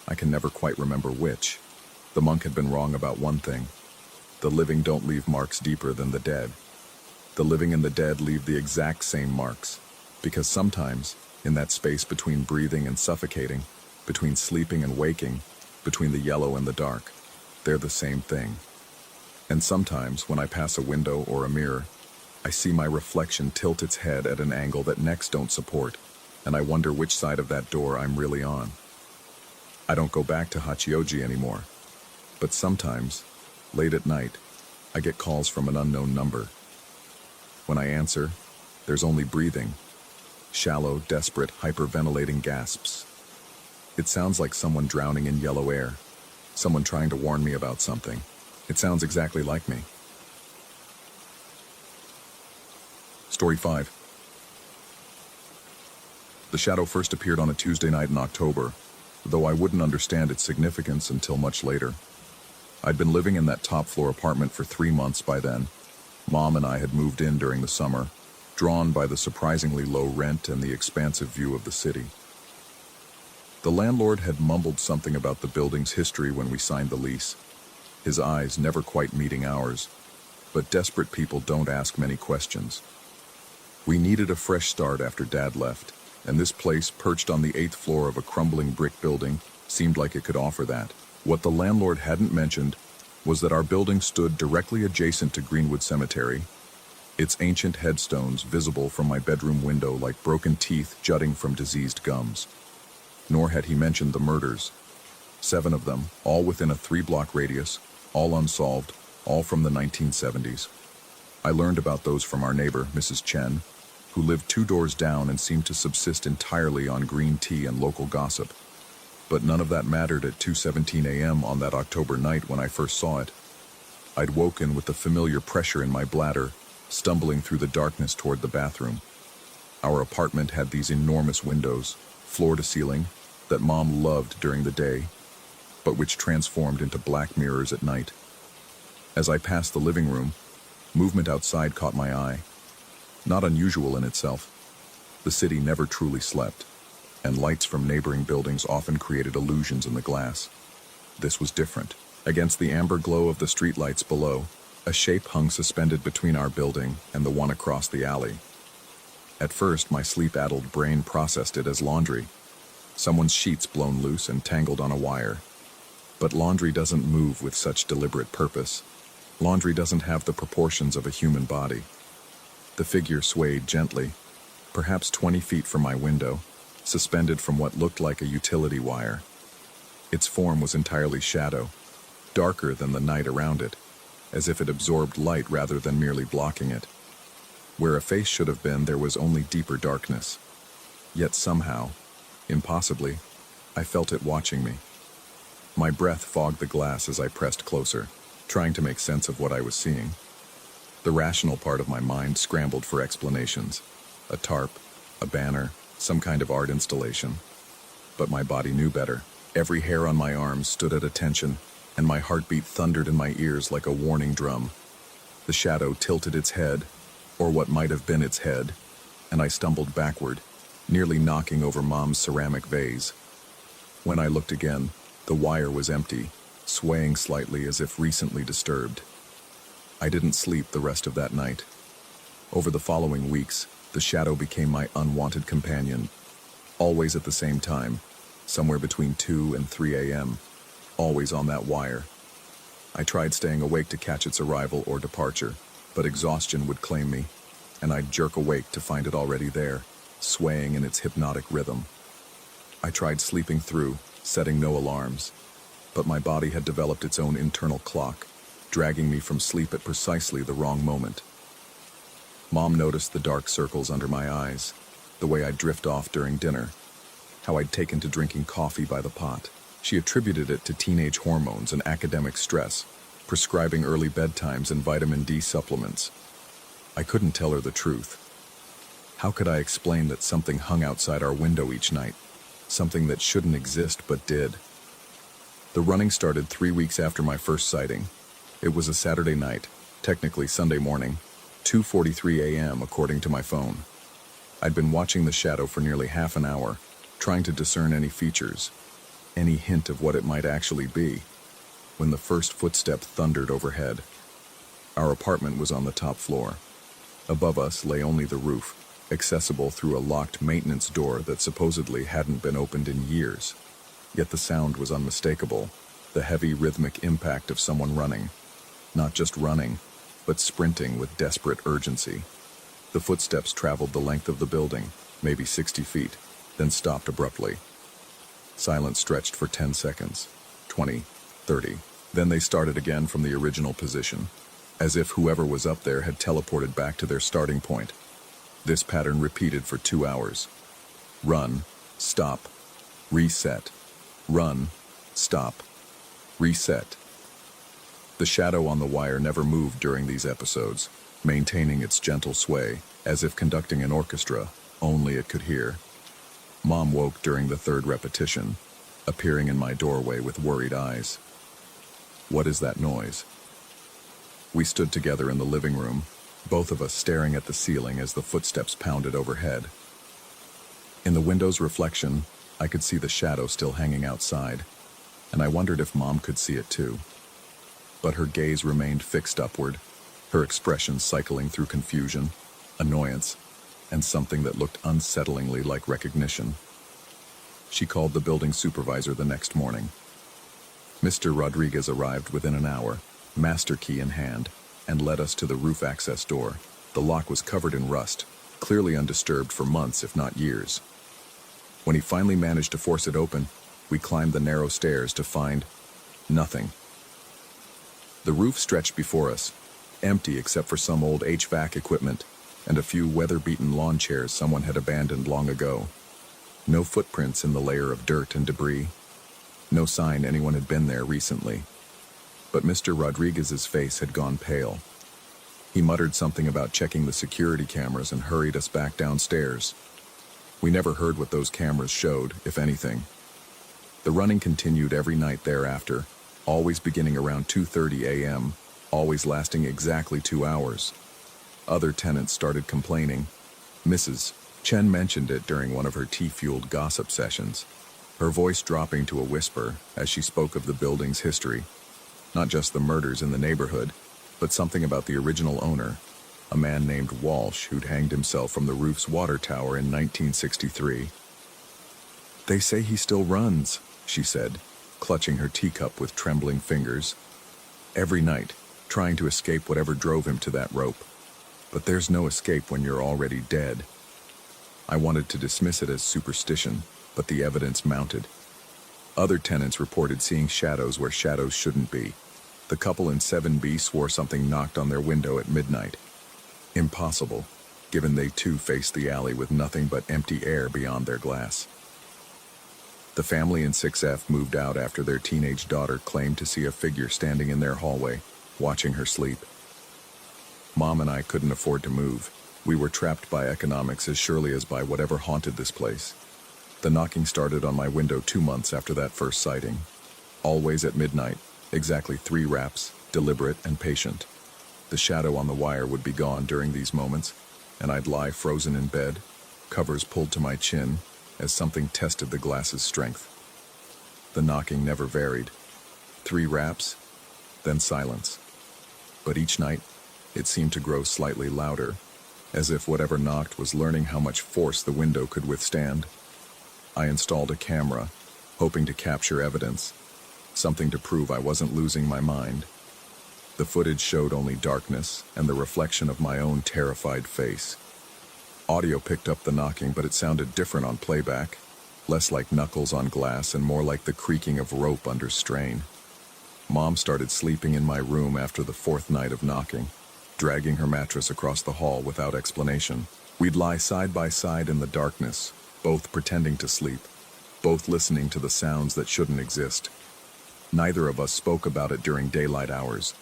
I can never quite remember which. The monk had been wrong about one thing. The living don't leave marks deeper than the dead. The living and the dead leave the exact same marks, because sometimes, in that space between breathing and suffocating, between sleeping and waking, between the yellow and the dark, they're the same thing. And sometimes, when I pass a window or a mirror, I see my reflection tilt its head at an angle that necks don't support, and I wonder which side of that door I'm really on. I don't go back to Hachioji anymore, but sometimes, late at night, I get calls from an unknown number. When I answer, there's only breathing, shallow, desperate, hyperventilating gasps. It sounds like someone drowning in yellow air, someone trying to warn me about something. It sounds exactly like me. Story 5. The shadow first appeared on a Tuesday night in October, though I wouldn't understand its significance until much later. I'd been living in that top-floor apartment for 3 months by then. Mom and I had moved in during the summer, drawn by the surprisingly low rent and the expansive view of the city. The landlord had mumbled something about the building's history when we signed the lease, his eyes never quite meeting ours, but desperate people don't ask many questions. We needed a fresh start after Dad left, and this place, perched on the 8th floor of a crumbling brick building, seemed like it could offer that. What the landlord hadn't mentioned was that our building stood directly adjacent to Greenwood Cemetery, its ancient headstones visible from my bedroom window like broken teeth jutting from diseased gums. Nor had he mentioned the murders. 7 of them, all within a 3-block radius, all unsolved, all from the 1970s. I learned about those from our neighbor, Mrs. Chen, who lived 2 doors down and seemed to subsist entirely on green tea and local gossip. But none of that mattered at 2:17 a.m. on that October night when I first saw it. I'd woken with the familiar pressure in my bladder, stumbling through the darkness toward the bathroom. Our apartment had these enormous windows, floor to ceiling, that Mom loved during the day, but which transformed into black mirrors at night. As I passed the living room, movement outside caught my eye. Not unusual in itself. The city never truly slept, and lights from neighboring buildings often created illusions in the glass. This was different. Against the amber glow of the streetlights below, a shape hung suspended between our building and the one across the alley. At first, my sleep-addled brain processed it as laundry. Someone's sheets blown loose and tangled on a wire. But laundry doesn't move with such deliberate purpose. Laundry doesn't have the proportions of a human body. The figure swayed gently, perhaps 20 feet from my window, suspended from what looked like a utility wire. Its form was entirely shadow, darker than the night around it, as if it absorbed light rather than merely blocking it. Where a face should have been, there was only deeper darkness. Yet somehow, impossibly, I felt it watching me. My breath fogged the glass as I pressed closer, trying to make sense of what I was seeing. The rational part of my mind scrambled for explanations. A tarp, a banner, some kind of art installation. But my body knew better. Every hair on my arms stood at attention, and my heartbeat thundered in my ears like a warning drum. The shadow tilted its head, or what might have been its head, and I stumbled backward, nearly knocking over Mom's ceramic vase. When I looked again, the wire was empty, swaying slightly as if recently disturbed. I didn't sleep the rest of that night. Over the following weeks, the shadow became my unwanted companion, always at the same time, somewhere between 2 and 3 a.m., always on that wire. I tried staying awake to catch its arrival or departure, but exhaustion would claim me, and I'd jerk awake to find it already there, swaying in its hypnotic rhythm. I tried sleeping through, setting no alarms, but my body had developed its own internal clock, dragging me from sleep at precisely the wrong moment. Mom noticed the dark circles under my eyes, the way I'd drift off during dinner, how I'd taken to drinking coffee by the pot. She attributed it to teenage hormones and academic stress, prescribing early bedtimes and vitamin D supplements. I couldn't tell her the truth. How could I explain that something hung outside our window each night, something that shouldn't exist but did? The running started 3 weeks after my first sighting. It was a Saturday night, technically Sunday morning, 2:43 a.m. according to my phone. I'd been watching the shadow for nearly half an hour, trying to discern any features, any hint of what it might actually be, when the first footstep thundered overhead. Our apartment was on the top floor. Above us lay only the roof, accessible through a locked maintenance door that supposedly hadn't been opened in years. Yet the sound was unmistakable, the heavy rhythmic impact of someone running. Not just running, but sprinting with desperate urgency. The footsteps traveled the length of the building, maybe 60 feet, then stopped abruptly. Silence stretched for 10 seconds, 20, 30. Then they started again from the original position, as if whoever was up there had teleported back to their starting point. This pattern repeated for 2 hours. Run, stop, reset. Run, stop, reset. The shadow on the wire never moved during these episodes, maintaining its gentle sway, as if conducting an orchestra, only it could hear. Mom woke during the third repetition, appearing in my doorway with worried eyes. What is that noise? We stood together in the living room, both of us staring at the ceiling as the footsteps pounded overhead. In the window's reflection, I could see the shadow still hanging outside, and I wondered if Mom could see it too. But her gaze remained fixed upward, her expression cycling through confusion, annoyance, and something that looked unsettlingly like recognition. She called the building supervisor the next morning. Mr. Rodriguez arrived within an hour, master key in hand, and led us to the roof access door. The lock was covered in rust, clearly undisturbed for months if not years. When he finally managed to force it open, we climbed the narrow stairs to find nothing. The roof stretched before us, empty except for some old HVAC equipment and a few weather-beaten lawn chairs someone had abandoned long ago. No footprints in the layer of dirt and debris. No sign anyone had been there recently. But Mr. Rodriguez's face had gone pale. He muttered something about checking the security cameras and hurried us back downstairs. We never heard what those cameras showed, if anything. The running continued every night thereafter, always beginning around 2:30 a.m., always lasting exactly 2 hours. Other tenants started complaining. Mrs. Chen mentioned it during one of her tea-fueled gossip sessions, her voice dropping to a whisper as she spoke of the building's history. Not just the murders in the neighborhood, but something about the original owner, a man named Walsh who'd hanged himself from the roof's water tower in 1963. "They say he still runs," she said, clutching her teacup with trembling fingers. "Every night, trying to escape whatever drove him to that rope. But there's no escape when you're already dead." I wanted to dismiss it as superstition, but the evidence mounted. Other tenants reported seeing shadows where shadows shouldn't be. The couple in 7B swore something knocked on their window at midnight. Impossible, given they too faced the alley with nothing but empty air beyond their glass. The family in 6F moved out after their teenage daughter claimed to see a figure standing in their hallway, watching her sleep. Mom and I couldn't afford to move. We were trapped by economics as surely as by whatever haunted this place. The knocking started on my window 2 months after that first sighting. Always at midnight, exactly 3 raps, deliberate and patient. The shadow on the wire would be gone during these moments, and I'd lie frozen in bed, covers pulled to my chin, as something tested the glass's strength. The knocking never varied. 3 raps, then silence. But each night, it seemed to grow slightly louder, as if whatever knocked was learning how much force the window could withstand. I installed a camera, hoping to capture evidence, something to prove I wasn't losing my mind. The footage showed only darkness and the reflection of my own terrified face. Audio picked up the knocking, but it sounded different on playback, less like knuckles on glass and more like the creaking of rope under strain. Mom started sleeping in my room after the 4th night of knocking, dragging her mattress across the hall without explanation. We'd lie side by side in the darkness, both pretending to sleep, both listening to the sounds that shouldn't exist. Neither of us spoke about it during daylight hours,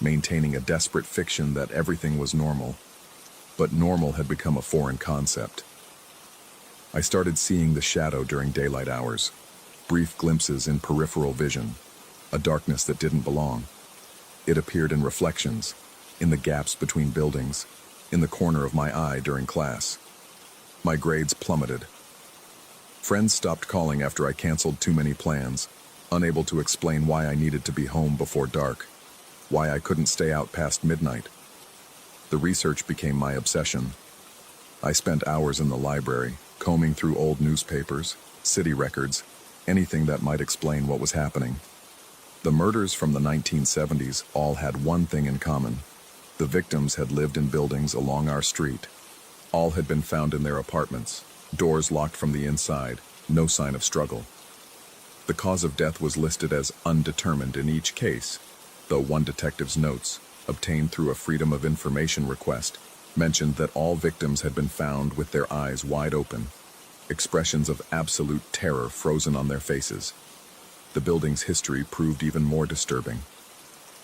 maintaining a desperate fiction that everything was normal. But normal had become a foreign concept. I started seeing the shadow during daylight hours, brief glimpses in peripheral vision, a darkness that didn't belong. It appeared in reflections, in the gaps between buildings, in the corner of my eye during class. My grades plummeted. Friends stopped calling after I canceled too many plans, unable to explain why I needed to be home before dark, why I couldn't stay out past midnight. The research became my obsession. I spent hours in the library, combing through old newspapers, city records, anything that might explain what was happening. The murders from the 1970s all had one thing in common. The victims had lived in buildings along our street. All had been found in their apartments, doors locked from the inside, no sign of struggle. The cause of death was listed as undetermined in each case, though one detective's notes, obtained through a Freedom of Information request, mentioned that all victims had been found with their eyes wide open, expressions of absolute terror frozen on their faces. The building's history proved even more disturbing.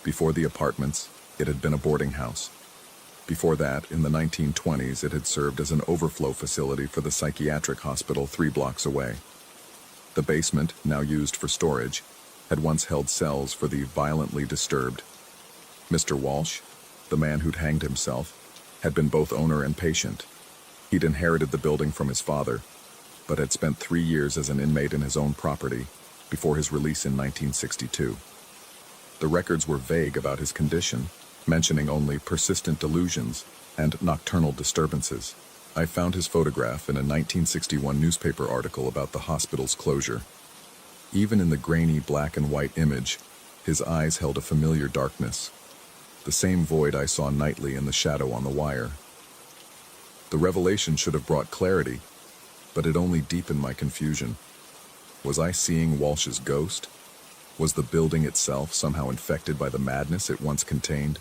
Before the apartments, it had been a boarding house. Before that, in the 1920s, it had served as an overflow facility for the psychiatric hospital 3 blocks away. The basement, now used for storage, had once held cells for the violently disturbed. Mr. Walsh, the man who'd hanged himself, had been both owner and patient. He'd inherited the building from his father, but had spent 3 years as an inmate in his own property before his release in 1962. The records were vague about his condition, mentioning only persistent delusions and nocturnal disturbances. I found his photograph in a 1961 newspaper article about the hospital's closure. Even in the grainy black and white image, his eyes held a familiar darkness, the same void I saw nightly in the shadow on the wire. The revelation should have brought clarity, but it only deepened my confusion. Was I seeing Walsh's ghost? Was the building itself somehow infected by the madness it once contained?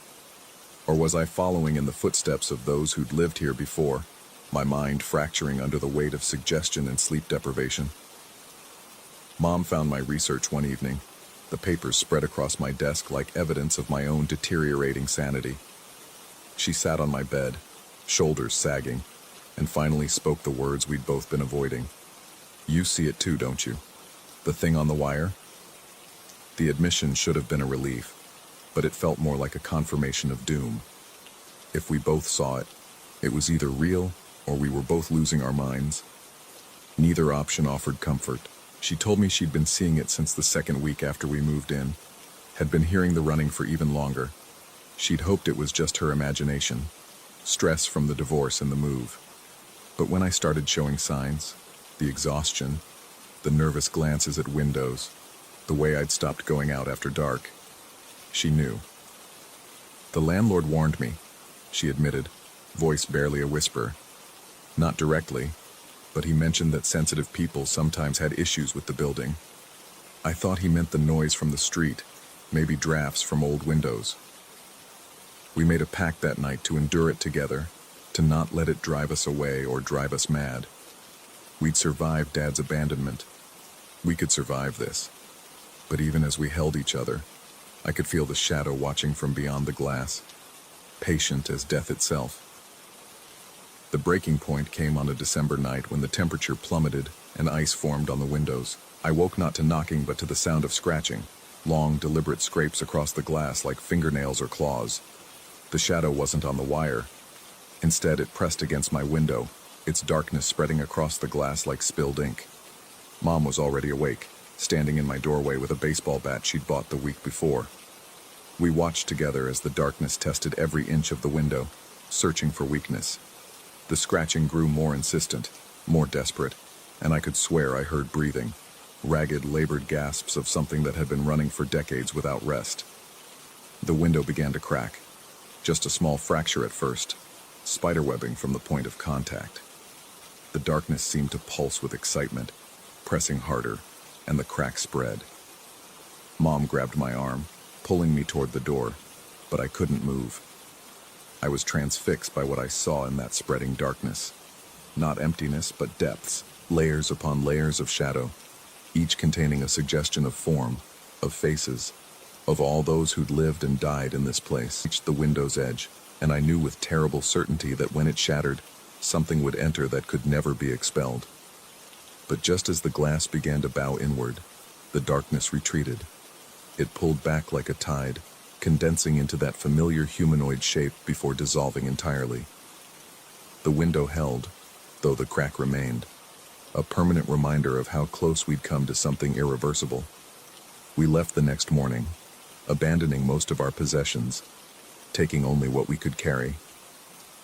Or was I following in the footsteps of those who'd lived here before, my mind fracturing under the weight of suggestion and sleep deprivation? Mom found my research one evening, the papers spread across my desk like evidence of my own deteriorating sanity. She sat on my bed, shoulders sagging, and finally spoke the words we'd both been avoiding. "You see it too, don't you? The thing on the wire?" The admission should have been a relief, but it felt more like a confirmation of doom. If we both saw it, it was either real or we were both losing our minds. Neither option offered comfort. She told me she'd been seeing it since the 2nd week after we moved in, had been hearing the running for even longer. She'd hoped it was just her imagination, stress from the divorce and the move. But when I started showing signs, the exhaustion, the nervous glances at windows, the way I'd stopped going out after dark, she knew. "The landlord warned me," she admitted, voice barely a whisper. Not directly, but he mentioned that sensitive people sometimes had issues with the building. I thought he meant the noise from the street, maybe drafts from old windows. We made a pact that night to endure it together, to not let it drive us away or drive us mad. We'd survive Dad's abandonment. We could survive this. But even as we held each other, I could feel the shadow watching from beyond the glass, patient as death itself. The breaking point came on a December night when the temperature plummeted and ice formed on the windows. I woke not to knocking but to the sound of scratching, long, deliberate scrapes across the glass like fingernails or claws. The shadow wasn't on the wire. Instead, it pressed against my window, its darkness spreading across the glass like spilled ink. Mom was already awake, standing in my doorway with a baseball bat she'd bought the week before. We watched together as the darkness tested every inch of the window, searching for weakness. The scratching grew more insistent, more desperate, and I could swear I heard breathing, ragged, labored gasps of something that had been running for decades without rest. The window began to crack. Just a small fracture at first, spiderwebbing from the point of contact. The darkness seemed to pulse with excitement, pressing harder, and the crack spread. Mom grabbed my arm, pulling me toward the door, but I couldn't move. I was transfixed by what I saw in that spreading darkness. Not emptiness, but depths, layers upon layers of shadow, each containing a suggestion of form, of faces, of all those who'd lived and died in this place. I reached the window's edge, and I knew with terrible certainty that when it shattered, something would enter that could never be expelled. But just as the glass began to bow inward, the darkness retreated. It pulled back like a tide, condensing into that familiar humanoid shape before dissolving entirely. The window held, though the crack remained, a permanent reminder of how close we'd come to something irreversible. We left the next morning, abandoning most of our possessions, taking only what we could carry.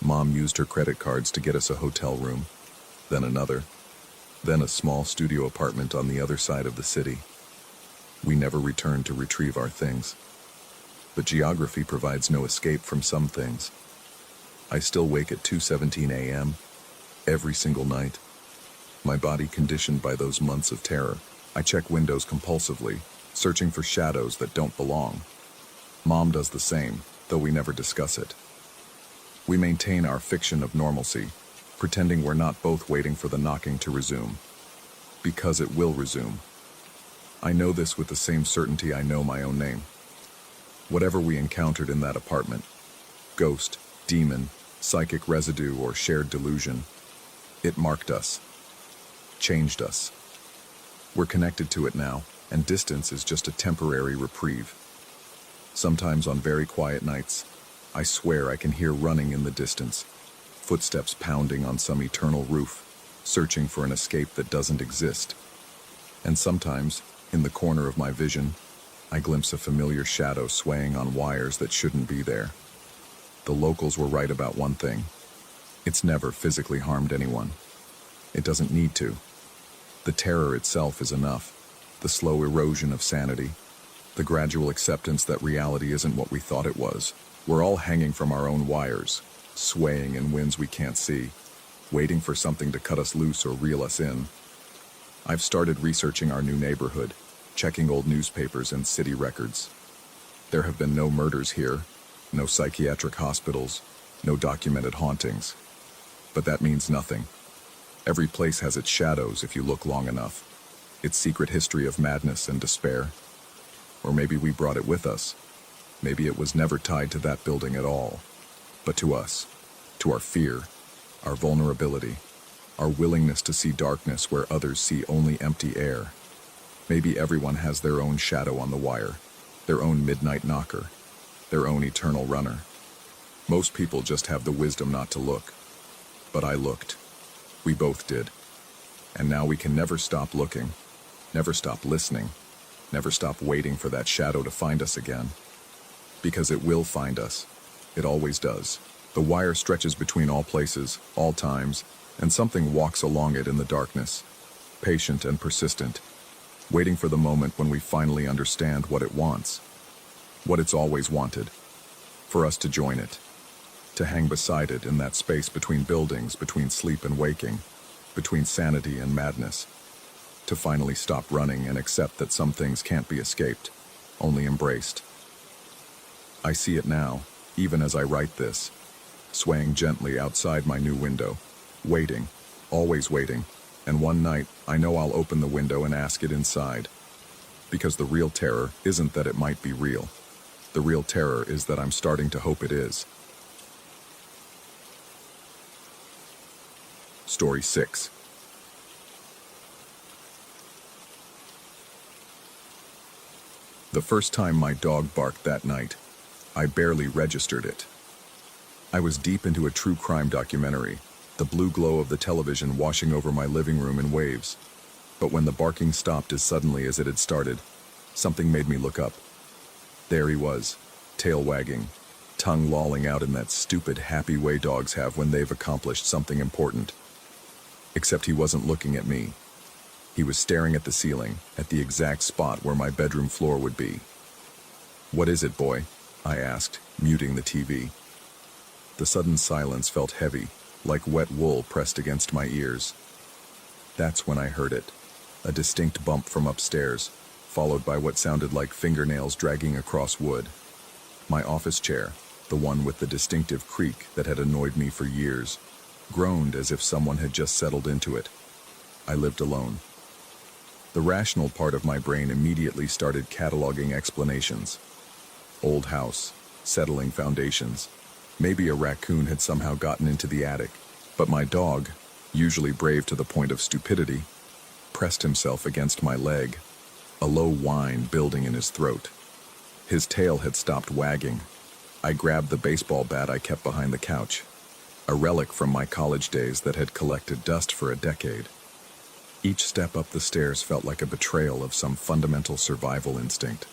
Mom used her credit cards to get us a hotel room, then another, then a small studio apartment on the other side of the city. We never returned to retrieve our things. But geography provides no escape from some things. I still wake at 2:17 a.m. every single night, my body conditioned by those months of terror. I check windows compulsively, searching for shadows that don't belong. Mom does the same, though we never discuss it. We maintain our fiction of normalcy, pretending we're not both waiting for the knocking to resume. Because it will resume. I know this with the same certainty I know my own name. Whatever we encountered in that apartment, ghost, demon, psychic residue, or shared delusion, it marked us, changed us. We're connected to it now, and distance is just a temporary reprieve. Sometimes on very quiet nights, I swear I can hear running in the distance, footsteps pounding on some eternal roof, searching for an escape that doesn't exist. And sometimes, in the corner of my vision, I glimpse a familiar shadow swaying on wires that shouldn't be there. The locals were right about one thing. It's never physically harmed anyone. It doesn't need to. The terror itself is enough. The slow erosion of sanity. The gradual acceptance that reality isn't what we thought it was. We're all hanging from our own wires, swaying in winds we can't see, waiting for something to cut us loose or reel us in. I've started researching our new neighborhood, checking old newspapers and city records. There have been no murders here, no psychiatric hospitals, no documented hauntings. But that means nothing. Every place has its shadows if you look long enough, its secret history of madness and despair. Or maybe we brought it with us. Maybe it was never tied to that building at all, but to us, to our fear, our vulnerability, our willingness to see darkness where others see only empty air. Maybe everyone has their own shadow on the wire, their own midnight knocker, their own eternal runner. Most people just have the wisdom not to look. But I looked. We both did. And now we can never stop looking, never stop listening, never stop waiting for that shadow to find us again. Because it will find us. It always does. The wire stretches between all places, all times, and something walks along it in the darkness, patient and persistent, waiting for the moment when we finally understand what it wants, what it's always wanted, for us to join it, to hang beside it in that space between buildings, between sleep and waking, between sanity and madness, to finally stop running and accept that some things can't be escaped, only embraced. I see it now, even as I write this, swaying gently outside my new window, waiting, always waiting, And one night, I know I'll open the window and ask it inside. Because the real terror isn't that it might be real. The real terror is that I'm starting to hope it is. Story 6. The first time my dog barked that night, I barely registered it. I was deep into a true crime documentary, the blue glow of the television washing over my living room in waves. But when the barking stopped as suddenly as it had started, something made me look up. There he was, tail wagging, tongue lolling out in that stupid, happy way dogs have when they've accomplished something important. Except he wasn't looking at me. He was staring at the ceiling, at the exact spot where my bedroom floor would be. "What is it, boy?" I asked, muting the TV. The sudden silence felt heavy, like wet wool pressed against my ears. That's when I heard it, a distinct bump from upstairs, followed by what sounded like fingernails dragging across wood. My office chair, the one with the distinctive creak that had annoyed me for years, groaned as if someone had just settled into it. I lived alone. The rational part of my brain immediately started cataloging explanations. Old house, settling foundations. Maybe a raccoon had somehow gotten into the attic, but my dog, usually brave to the point of stupidity, pressed himself against my leg, a low whine building in his throat. His tail had stopped wagging. I grabbed the baseball bat I kept behind the couch, a relic from my college days that had collected dust for a decade. Each step up the stairs felt like a betrayal of some fundamental survival instinct.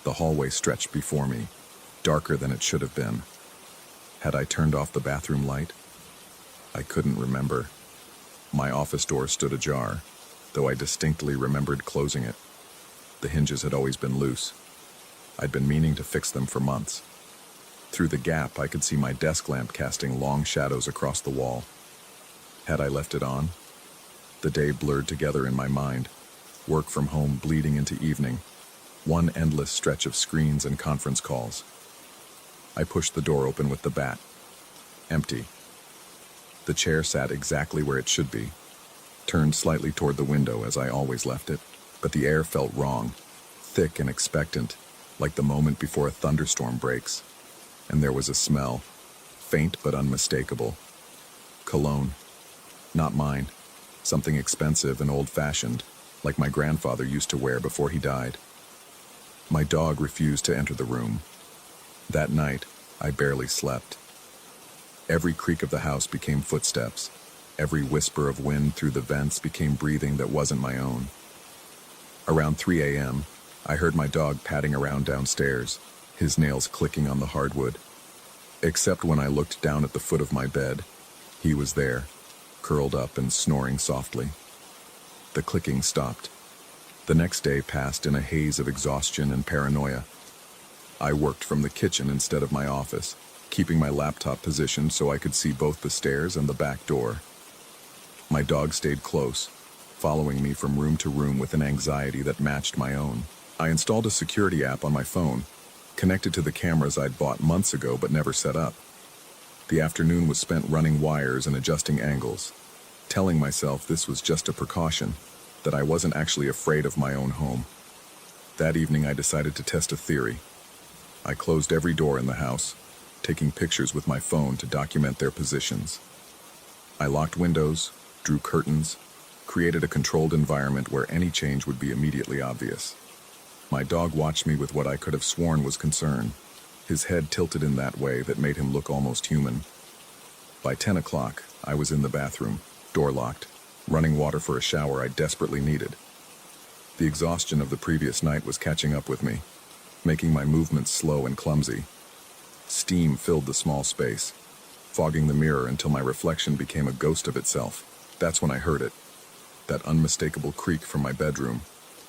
The hallway stretched before me, darker than it should have been. Had I turned off the bathroom light? I couldn't remember. My office door stood ajar, though I distinctly remembered closing it. The hinges had always been loose. I'd been meaning to fix them for months. Through the gap, I could see my desk lamp casting long shadows across the wall. Had I left it on? The day blurred together in my mind, work from home bleeding into evening, one endless stretch of screens and conference calls. I pushed the door open with the bat. Empty. The chair sat exactly where it should be, turned slightly toward the window as I always left it, but the air felt wrong, thick and expectant, like the moment before a thunderstorm breaks. And there was a smell, faint but unmistakable. Cologne. Not mine. Something expensive and old-fashioned, like my grandfather used to wear before he died. My dog refused to enter the room. That night, I barely slept. Every creak of the house became footsteps. Every whisper of wind through the vents became breathing that wasn't my own. Around 3 a.m., I heard my dog padding around downstairs, his nails clicking on the hardwood. Except when I looked down at the foot of my bed, he was there, curled up and snoring softly. The clicking stopped. The next day passed in a haze of exhaustion and paranoia. I worked from the kitchen instead of my office, keeping my laptop positioned so I could see both the stairs and the back door. My dog stayed close, following me from room to room with an anxiety that matched my own. I installed a security app on my phone, connected to the cameras I'd bought months ago but never set up. The afternoon was spent running wires and adjusting angles, telling myself this was just a precaution, that I wasn't actually afraid of my own home. That evening I decided to test a theory. I closed every door in the house, taking pictures with my phone to document their positions. I locked windows, drew curtains, created a controlled environment where any change would be immediately obvious. My dog watched me with what I could have sworn was concern, his head tilted in that way that made him look almost human. By 10 o'clock, I was in the bathroom, door locked, running water for a shower I desperately needed. The exhaustion of the previous night was catching up with me, making my movements slow and clumsy. Steam filled the small space, fogging the mirror until my reflection became a ghost of itself. That's when I heard it, that unmistakable creak from my bedroom,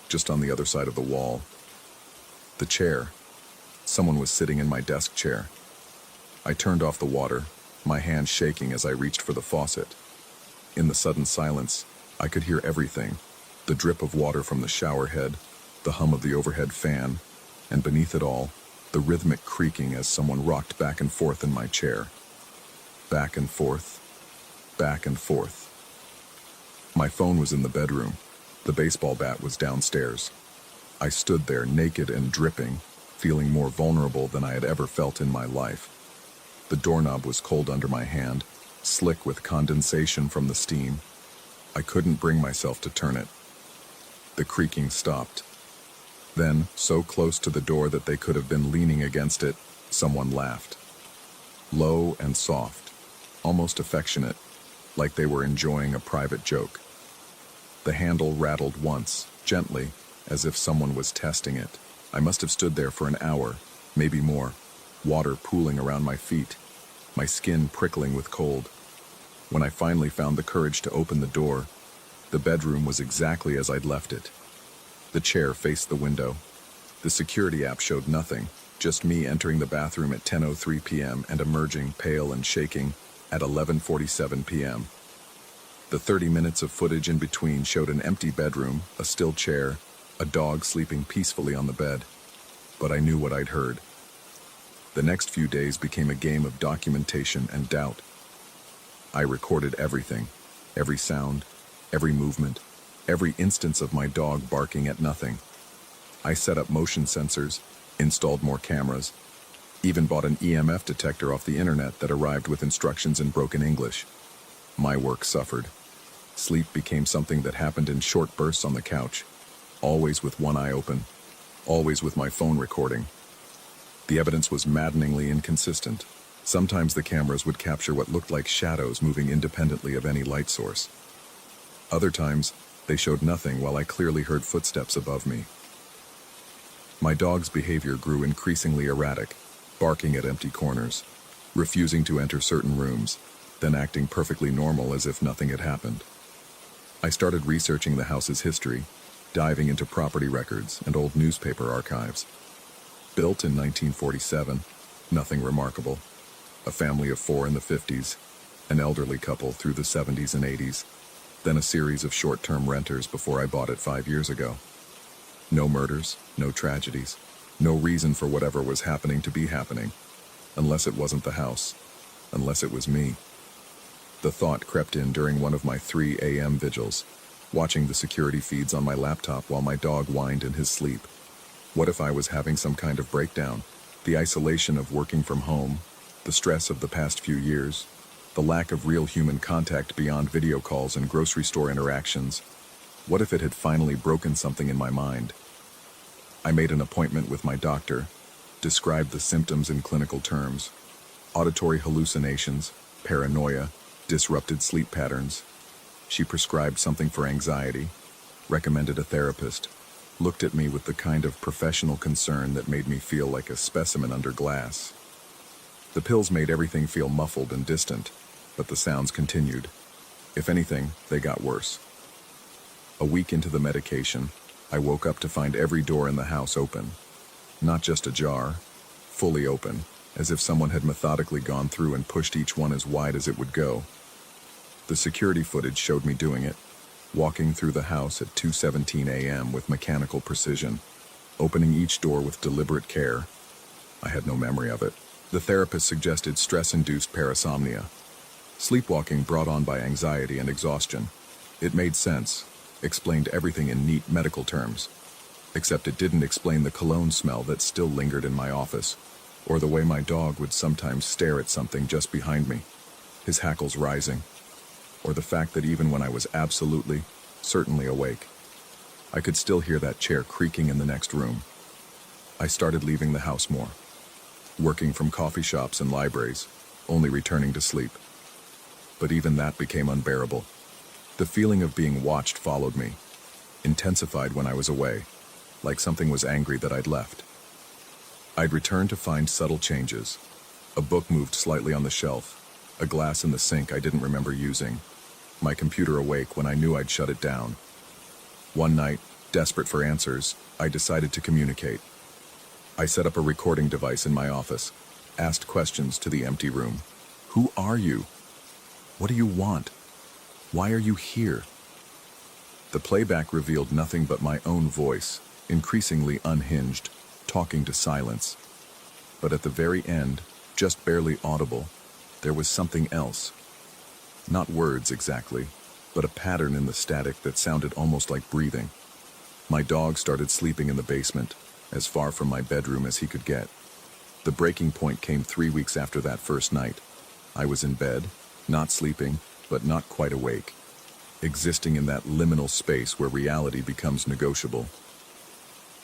just on the other side of the wall. The chair. Someone was sitting in my desk chair. I turned off the water, my hand shaking as I reached for the faucet. In the sudden silence, I could hear everything, the drip of water from the shower head, the hum of the overhead fan, and beneath it all, the rhythmic creaking as someone rocked back and forth in my chair. Back and forth, back and forth. My phone was in the bedroom. The baseball bat was downstairs. I stood there naked and dripping, feeling more vulnerable than I had ever felt in my life. The doorknob was cold under my hand, slick with condensation from the steam. I couldn't bring myself to turn it. The creaking stopped. Then, so close to the door that they could have been leaning against it, someone laughed. Low and soft, almost affectionate, like they were enjoying a private joke. The handle rattled once, gently, as if someone was testing it. I must have stood there for an hour, maybe more, water pooling around my feet, my skin prickling with cold. When I finally found the courage to open the door, the bedroom was exactly as I'd left it. The chair faced the window. The security app showed nothing, just me entering the bathroom at 10:03 p.m. and emerging, pale and shaking, at 11:47 p.m. The 30 minutes of footage in between showed an empty bedroom, a still chair, a dog sleeping peacefully on the bed. But I knew what I'd heard. The next few days became a game of documentation and doubt. I recorded everything, every sound, every movement, every instance of my dog barking at nothing. I set up motion sensors, installed more cameras, even bought an EMF detector off the internet that arrived with instructions in broken English. My work suffered. Sleep became something that happened in short bursts on the couch, always with one eye open, always with my phone recording. The evidence was maddeningly inconsistent. Sometimes the cameras would capture what looked like shadows moving independently of any light source. Other times, they showed nothing while I clearly heard footsteps above me. My dog's behavior grew increasingly erratic, barking at empty corners, refusing to enter certain rooms, then acting perfectly normal as if nothing had happened. I started researching the house's history, diving into property records and old newspaper archives. Built in 1947, nothing remarkable. A family of 4 in the 50s, an elderly couple through the 70s and 80s, then a series of short-term renters before I bought it 5 years ago. No murders, no tragedies, no reason for whatever was happening to be happening, unless it wasn't the house, unless it was me. The thought crept in during one of my 3 a.m. vigils, watching the security feeds on my laptop while my dog whined in his sleep. What if I was having some kind of breakdown? The isolation of working from home, the stress of the past few years, the lack of real human contact beyond video calls and grocery store interactions. What if it had finally broken something in my mind? I made an appointment with my doctor, described the symptoms in clinical terms: auditory hallucinations, paranoia, disrupted sleep patterns. She prescribed something for anxiety, recommended a therapist, looked at me with the kind of professional concern that made me feel like a specimen under glass. The pills made everything feel muffled and distant, but the sounds continued. If anything, they got worse. A week into the medication, I woke up to find every door in the house open. Not just ajar, fully open, as if someone had methodically gone through and pushed each one as wide as it would go. The security footage showed me doing it, walking through the house at 2:17 a.m. with mechanical precision, opening each door with deliberate care. I had no memory of it. The therapist suggested stress-induced parasomnia, sleepwalking brought on by anxiety and exhaustion. It made sense, explained everything in neat medical terms, except it didn't explain the cologne smell that still lingered in my office, or the way my dog would sometimes stare at something just behind me, his hackles rising, or the fact that even when I was absolutely, certainly awake, I could still hear that chair creaking in the next room. I started leaving the house more, working from coffee shops and libraries, only returning to sleep. But even that became unbearable. The feeling of being watched followed me, intensified when I was away, like something was angry that I'd left. I'd return to find subtle changes. A book moved slightly on the shelf, a glass in the sink I didn't remember using, my computer awake when I knew I'd shut it down. One night, desperate for answers, I decided to communicate. I set up a recording device in my office, asked questions to the empty room. Who are you? What do you want? Why are you here? The playback revealed nothing but my own voice, increasingly unhinged, talking to silence. But at the very end, just barely audible, there was something else. Not words exactly, but a pattern in the static that sounded almost like breathing. My dog started sleeping in the basement, as far from my bedroom as he could get. The breaking point came 3 weeks after that first night. I was in bed, not sleeping, but not quite awake, existing in that liminal space where reality becomes negotiable.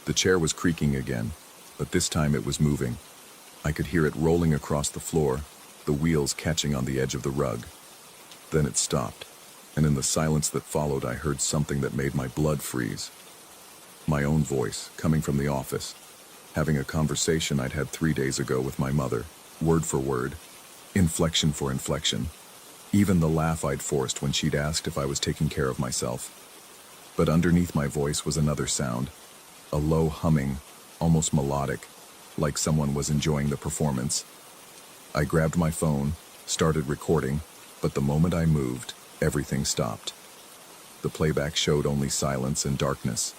The chair was creaking again, but this time it was moving. I could hear it rolling across the floor, the wheels catching on the edge of the rug. Then it stopped, and in the silence that followed I heard something that made my blood freeze. My own voice, coming from the office, having a conversation I'd had 3 days ago with my mother, word for word, inflection for inflection, even the laugh I'd forced when she'd asked if I was taking care of myself. But underneath my voice was another sound, a low humming, almost melodic, like someone was enjoying the performance. I grabbed my phone, started recording, but the moment I moved, everything stopped. The playback showed only silence and darkness.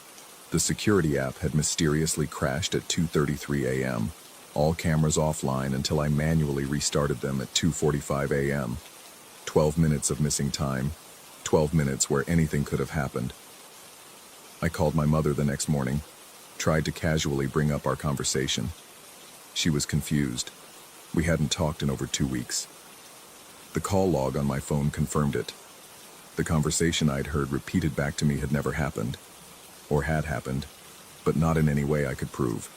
The security app had mysteriously crashed at 2:33 a.m., all cameras offline until I manually restarted them at 2:45 a.m. 12 minutes of missing time, 12 minutes where anything could have happened. I called my mother the next morning, tried to casually bring up our conversation. She was confused. We hadn't talked in over 2 weeks. The call log on my phone confirmed it. The conversation I'd heard repeated back to me had never happened, or had happened, but not in any way I could prove.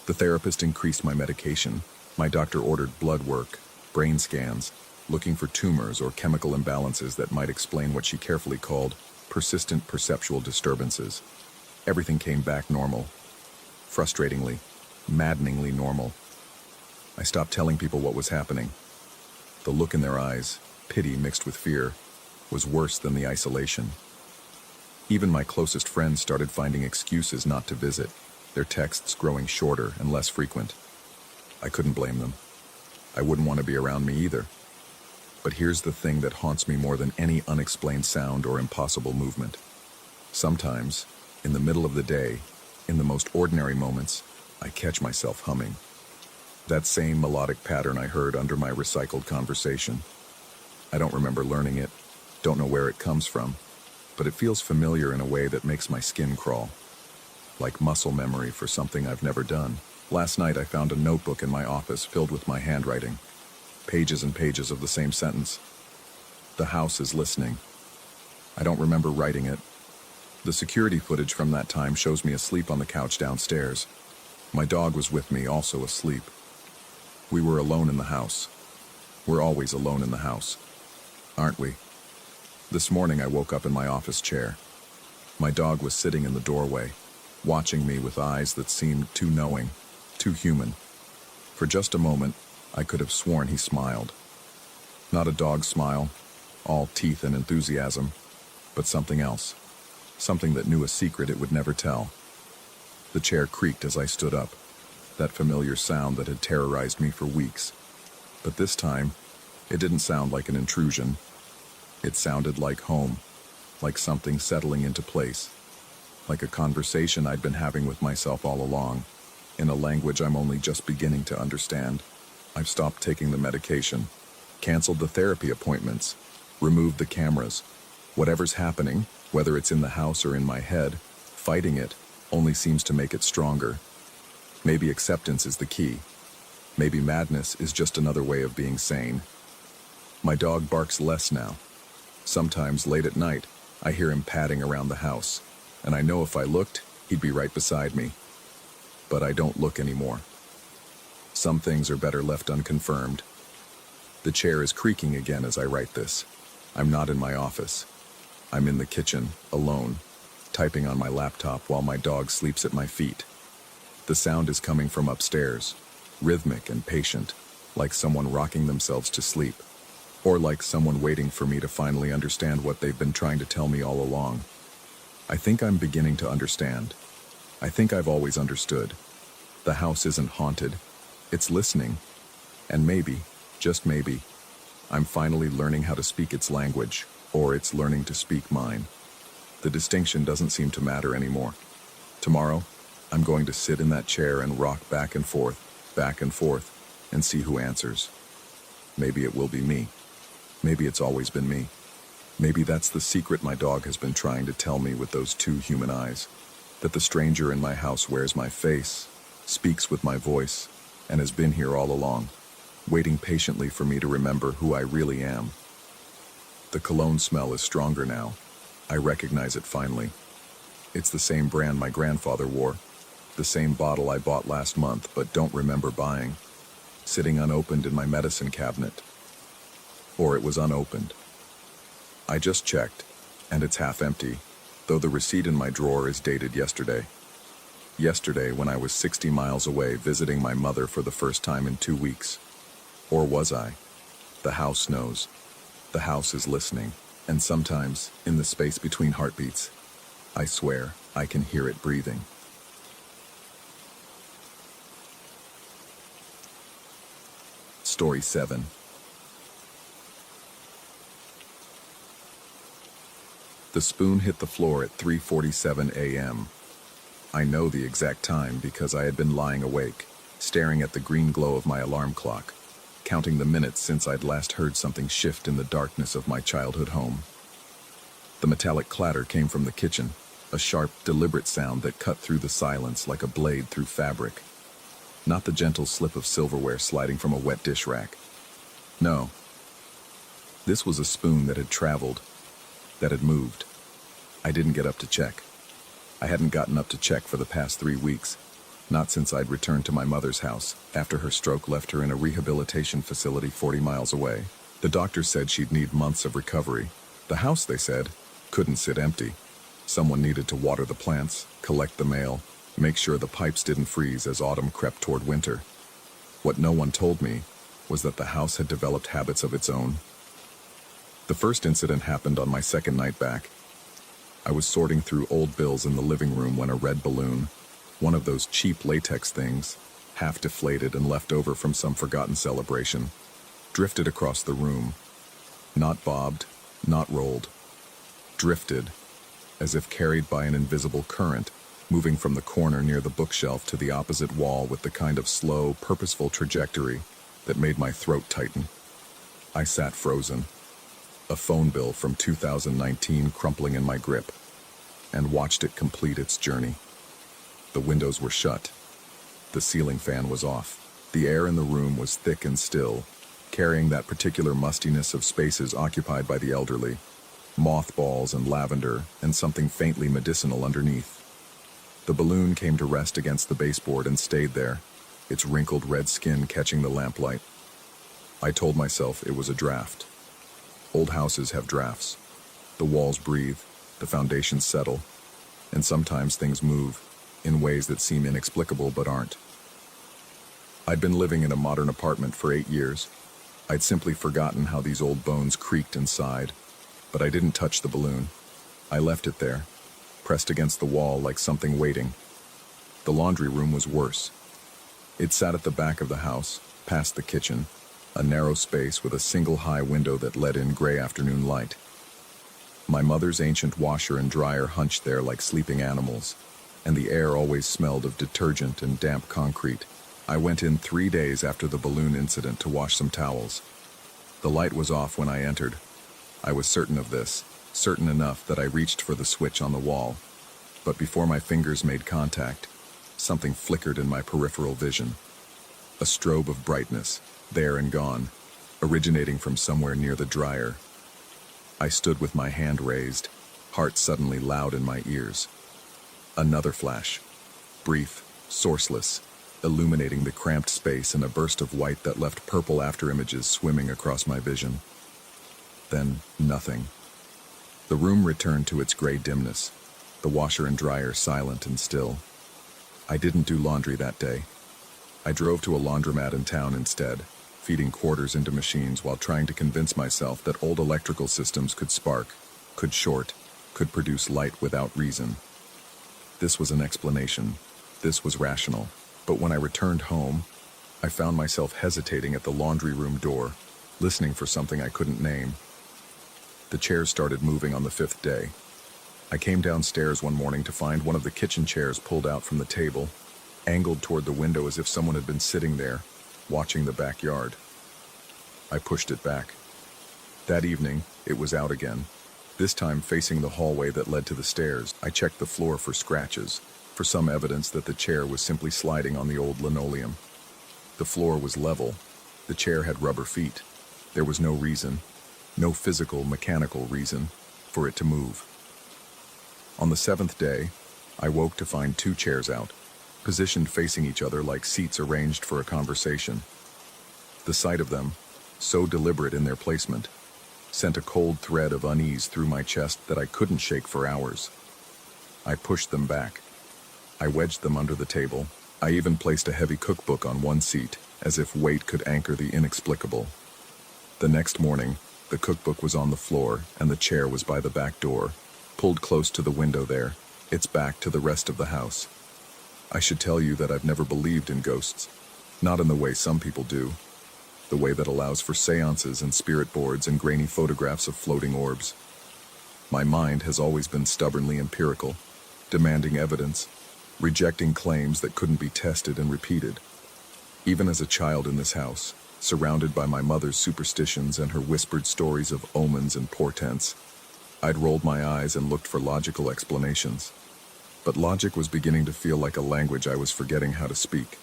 The therapist increased my medication. My doctor ordered blood work, brain scans, looking for tumors or chemical imbalances that might explain what she carefully called persistent perceptual disturbances. Everything came back normal. Frustratingly, maddeningly normal. I stopped telling people what was happening. The look in their eyes, pity mixed with fear, was worse than the isolation. Even my closest friends started finding excuses not to visit, their texts growing shorter and less frequent. I couldn't blame them. I wouldn't want to be around me either. But here's the thing that haunts me more than any unexplained sound or impossible movement. Sometimes, in the middle of the day, in the most ordinary moments, I catch myself humming. That same melodic pattern I heard under my recycled conversation. I don't remember learning it, don't know where it comes from, but it feels familiar in a way that makes my skin crawl. Like muscle memory for something I've never done. Last night I found a notebook in my office filled with my handwriting. Pages and pages of the same sentence. The house is listening. I don't remember writing it. The security footage from that time shows me asleep on the couch downstairs. My dog was with me, also asleep. We were alone in the house. We're always alone in the house, aren't we? This morning I woke up in my office chair. My dog was sitting in the doorway, watching me with eyes that seemed too knowing, too human. For just a moment, I could have sworn he smiled. Not a dog smile, all teeth and enthusiasm, but something else. Something that knew a secret it would never tell. The chair creaked as I stood up, that familiar sound that had terrorized me for weeks. But this time, it didn't sound like an intrusion. It sounded like home, like something settling into place, like a conversation I'd been having with myself all along, in a language I'm only just beginning to understand. I've stopped taking the medication, canceled the therapy appointments, removed the cameras. Whatever's happening, whether it's in the house or in my head, fighting it only seems to make it stronger. Maybe acceptance is the key. Maybe madness is just another way of being sane. My dog barks less now. Sometimes late at night, I hear him padding around the house, and I know if I looked, he'd be right beside me. But I don't look anymore. Some things are better left unconfirmed. The chair is creaking again as I write this. I'm not in my office. I'm in the kitchen, alone, typing on my laptop while my dog sleeps at my feet. The sound is coming from upstairs, rhythmic and patient, like someone rocking themselves to sleep, or like someone waiting for me to finally understand what they've been trying to tell me all along. I think I'm beginning to understand. I think I've always understood. The house isn't haunted. It's listening. And maybe, just maybe, I'm finally learning how to speak its language, or it's learning to speak mine. The distinction doesn't seem to matter anymore. Tomorrow, I'm going to sit in that chair and rock back and forth, and see who answers. Maybe it will be me. Maybe it's always been me. Maybe that's the secret my dog has been trying to tell me with those two human eyes. That the stranger in my house wears my face, speaks with my voice, and has been here all along, waiting patiently for me to remember who I really am. The cologne smell is stronger now. I recognize it finally. It's the same brand my grandfather wore, the same bottle I bought last month but don't remember buying, sitting unopened in my medicine cabinet. Or it was unopened. I just checked, and it's half empty, though the receipt in my drawer is dated yesterday. Yesterday, when I was 60 miles away visiting my mother for the first time in 2 weeks. Or was I? The house knows. The house is listening, and sometimes, in the space between heartbeats, I swear I can hear it breathing. Story 7. The spoon hit the floor at 3:47 a.m. I know the exact time because I had been lying awake, staring at the green glow of my alarm clock, counting the minutes since I'd last heard something shift in the darkness of my childhood home. The metallic clatter came from the kitchen, a sharp, deliberate sound that cut through the silence like a blade through fabric. Not the gentle slip of silverware sliding from a wet dish rack. No. This was a spoon that had traveled, that had moved. I didn't get up to check. I hadn't gotten up to check for the past 3 weeks, not since I'd returned to my mother's house after her stroke left her in a rehabilitation facility 40 miles away. The doctor said she'd need months of recovery. The house, they said, couldn't sit empty. Someone needed to water the plants, collect the mail, make sure the pipes didn't freeze as autumn crept toward winter. What no one told me was that the house had developed habits of its own. The first incident happened on my second night back. I was sorting through old bills in the living room when a red balloon, one of those cheap latex things, half deflated and left over from some forgotten celebration, drifted across the room. Not bobbed, not rolled. Drifted, as if carried by an invisible current, moving from the corner near the bookshelf to the opposite wall with the kind of slow, purposeful trajectory that made my throat tighten. I sat frozen, a phone bill from 2019 crumpling in my grip, and watched it complete its journey. The windows were shut. The ceiling fan was off. The air in the room was thick and still, carrying that particular mustiness of spaces occupied by the elderly, mothballs and lavender, and something faintly medicinal underneath. The balloon came to rest against the baseboard and stayed there, its wrinkled red skin catching the lamplight. I told myself it was a draft. Old houses have drafts. The walls breathe, the foundations settle, and sometimes things move in ways that seem inexplicable but aren't. I'd been living in a modern apartment for 8 years. I'd simply forgotten how these old bones creaked and sighed, but I didn't touch the balloon. I left it there, pressed against the wall like something waiting. The laundry room was worse. It sat at the back of the house, past the kitchen, a narrow space with a single high window that let in gray afternoon light. My mother's ancient washer and dryer hunched there like sleeping animals, and the air always smelled of detergent and damp concrete. I went in 3 days after the balloon incident to wash some towels. The light was off when I entered. I was certain of this, certain enough that I reached for the switch on the wall. But before my fingers made contact, something flickered in my peripheral vision. A strobe of brightness, there and gone, originating from somewhere near the dryer. I stood with my hand raised, heart suddenly loud in my ears. Another flash, brief, sourceless, illuminating the cramped space in a burst of white that left purple afterimages swimming across my vision. Then, nothing. The room returned to its gray dimness, the washer and dryer silent and still. I didn't do laundry that day. I drove to a laundromat in town instead, feeding quarters into machines while trying to convince myself that old electrical systems could spark, could short, could produce light without reason. This was an explanation. This was rational. But when I returned home, I found myself hesitating at the laundry room door, listening for something I couldn't name. The chairs started moving on the 5th day. I came downstairs one morning to find one of the kitchen chairs pulled out from the table, angled toward the window as if someone had been sitting there, watching the backyard. I pushed it back. That evening, it was out again, This time, facing the hallway that led to the stairs, I checked the floor for scratches, for some evidence that the chair was simply sliding on the old linoleum. The floor was level. The chair had rubber feet. There was no reason, no physical, mechanical reason, for it to move. On the seventh day, I woke to find two chairs out, positioned facing each other like seats arranged for a conversation. The sight of them, so deliberate in their placement, sent a cold thread of unease through my chest that I couldn't shake for hours. I pushed them back. I wedged them under the table. I even placed a heavy cookbook on one seat, as if weight could anchor the inexplicable. The next morning, the cookbook was on the floor, and the chair was by the back door, pulled close to the window there, its back to the rest of the house. I should tell you that I've never believed in ghosts, not in the way some people do, the way that allows for seances and spirit boards and grainy photographs of floating orbs. My mind has always been stubbornly empirical, demanding evidence, rejecting claims that couldn't be tested and repeated. Even as a child in this house, surrounded by my mother's superstitions and her whispered stories of omens and portents, I'd rolled my eyes and looked for logical explanations. But logic was beginning to feel like a language I was forgetting how to speak.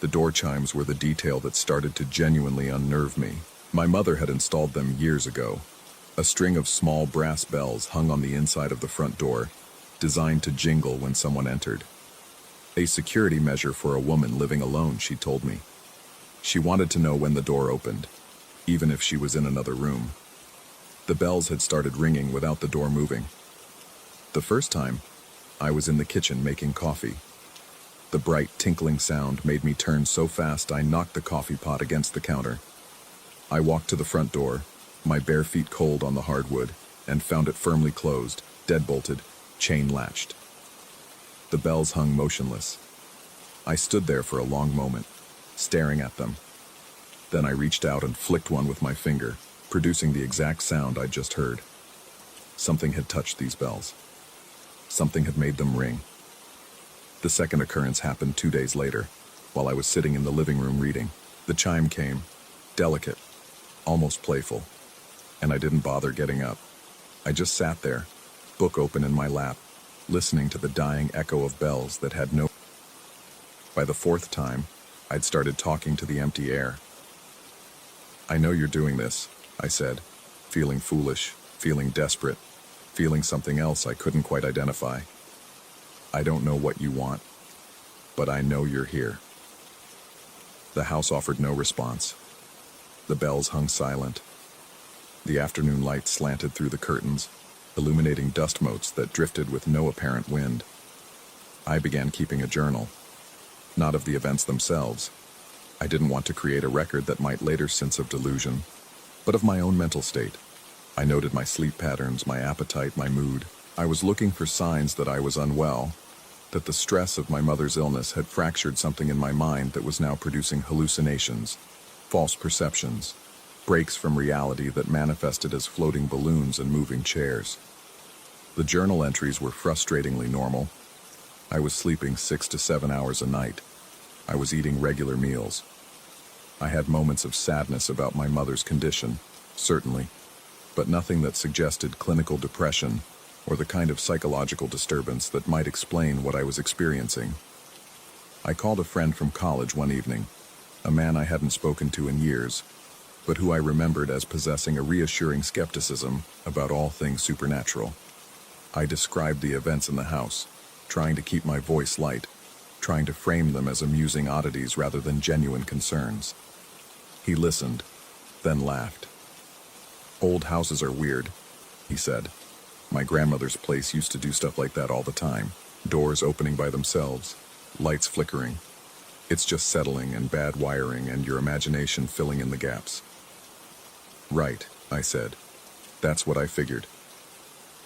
The door chimes were the detail that started to genuinely unnerve me. My mother had installed them years ago. A string of small brass bells hung on the inside of the front door, designed to jingle when someone entered. A security measure for a woman living alone, she told me. She wanted to know when the door opened, even if she was in another room. The bells had started ringing without the door moving. The first time, I was in the kitchen making coffee. The bright, tinkling sound made me turn so fast I knocked the coffee pot against the counter. I walked to the front door, my bare feet cold on the hardwood, and found it firmly closed, deadbolted, chain-latched. The bells hung motionless. I stood there for a long moment, staring at them. Then I reached out and flicked one with my finger, producing the exact sound I'd just heard. Something had touched these bells. Something had made them ring. The second occurrence happened 2 days later, while I was sitting in the living room reading. The chime came, delicate, almost playful, and I didn't bother getting up. I just sat there, book open in my lap, listening to the dying echo of bells that had no... By the fourth time, I'd started talking to the empty air. "I know you're doing this," I said, feeling foolish, feeling desperate, feeling something else I couldn't quite identify. "I don't know what you want, but I know you're here." The house offered no response. The bells hung silent. The afternoon light slanted through the curtains, illuminating dust motes that drifted with no apparent wind. I began keeping a journal, not of the events themselves. I didn't want to create a record that might later sense of delusion, but of my own mental state. I noted my sleep patterns, my appetite, my mood. I was looking for signs that I was unwell, that the stress of my mother's illness had fractured something in my mind that was now producing hallucinations, false perceptions, breaks from reality that manifested as floating balloons and moving chairs. The journal entries were frustratingly normal. I was sleeping 6 to 7 hours a night. I was eating regular meals. I had moments of sadness about my mother's condition, certainly, but nothing that suggested clinical depression or the kind of psychological disturbance that might explain what I was experiencing. I called a friend from college one evening, a man I hadn't spoken to in years, but who I remembered as possessing a reassuring skepticism about all things supernatural. I described the events in the house, trying to keep my voice light, trying to frame them as amusing oddities rather than genuine concerns. He listened, then laughed. "Old houses are weird," he said. "My grandmother's place used to do stuff like that all the time. Doors opening by themselves, lights flickering. It's just settling and bad wiring and your imagination filling in the gaps." "Right," I said. "That's what I figured."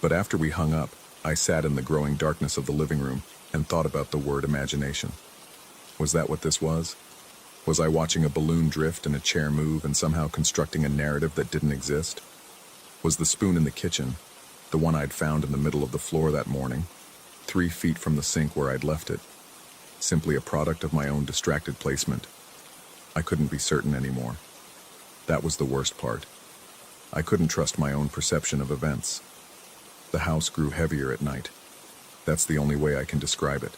But after we hung up, I sat in the growing darkness of the living room and thought about the word imagination. Was that what this was? Was I watching a balloon drift and a chair move and somehow constructing a narrative that didn't exist? Was the spoon in the kitchen, the one I'd found in the middle of the floor that morning, 3 feet from the sink where I'd left it, simply a product of my own distracted placement? I couldn't be certain anymore. That was the worst part. I couldn't trust my own perception of events. The house grew heavier at night. That's the only way I can describe it.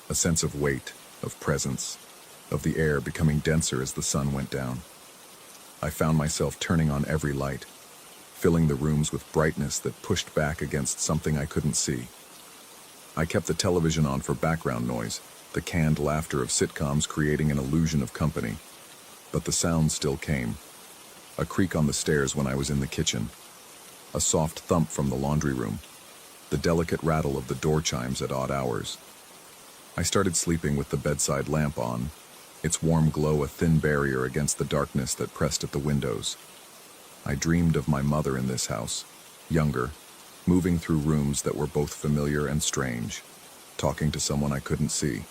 A sense of weight, of presence, of the air becoming denser as the sun went down. I found myself turning on every light, filling the rooms with brightness that pushed back against something I couldn't see. I kept the television on for background noise, the canned laughter of sitcoms creating an illusion of company. But the sound still came. A creak on the stairs when I was in the kitchen. A soft thump from the laundry room. The delicate rattle of the door chimes at odd hours. I started sleeping with the bedside lamp on, its warm glow a thin barrier against the darkness that pressed at the windows. I dreamed of my mother in this house, younger, moving through rooms that were both familiar and strange, talking to someone I couldn't see.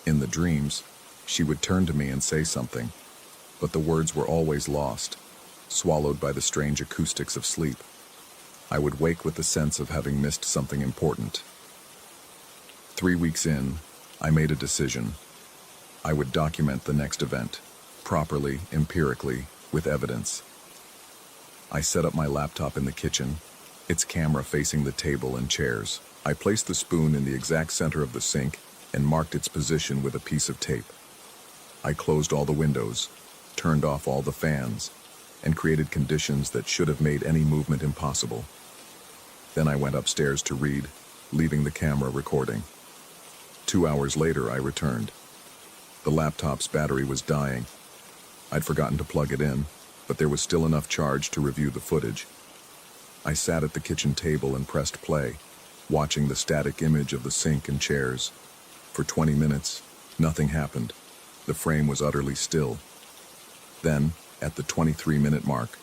In the dreams, she would turn to me and say something, but the words were always lost, swallowed by the strange acoustics of sleep. I would wake with the sense of having missed something important. 3 weeks in, I made a decision. I would document the next event, properly, empirically, with evidence. I set up my laptop in the kitchen, its camera facing the table and chairs. I placed the spoon in the exact center of the sink and marked its position with a piece of tape. I closed all the windows, turned off all the fans, and created conditions that should have made any movement impossible. Then I went upstairs to read, leaving the camera recording. 2 hours later, I returned. The laptop's battery was dying. I'd forgotten to plug it in, but there was still enough charge to review the footage. I sat at the kitchen table and pressed play, watching the static image of the sink and chairs. For 20 minutes, nothing happened. The frame was utterly still. Then, at the 23-minute mark,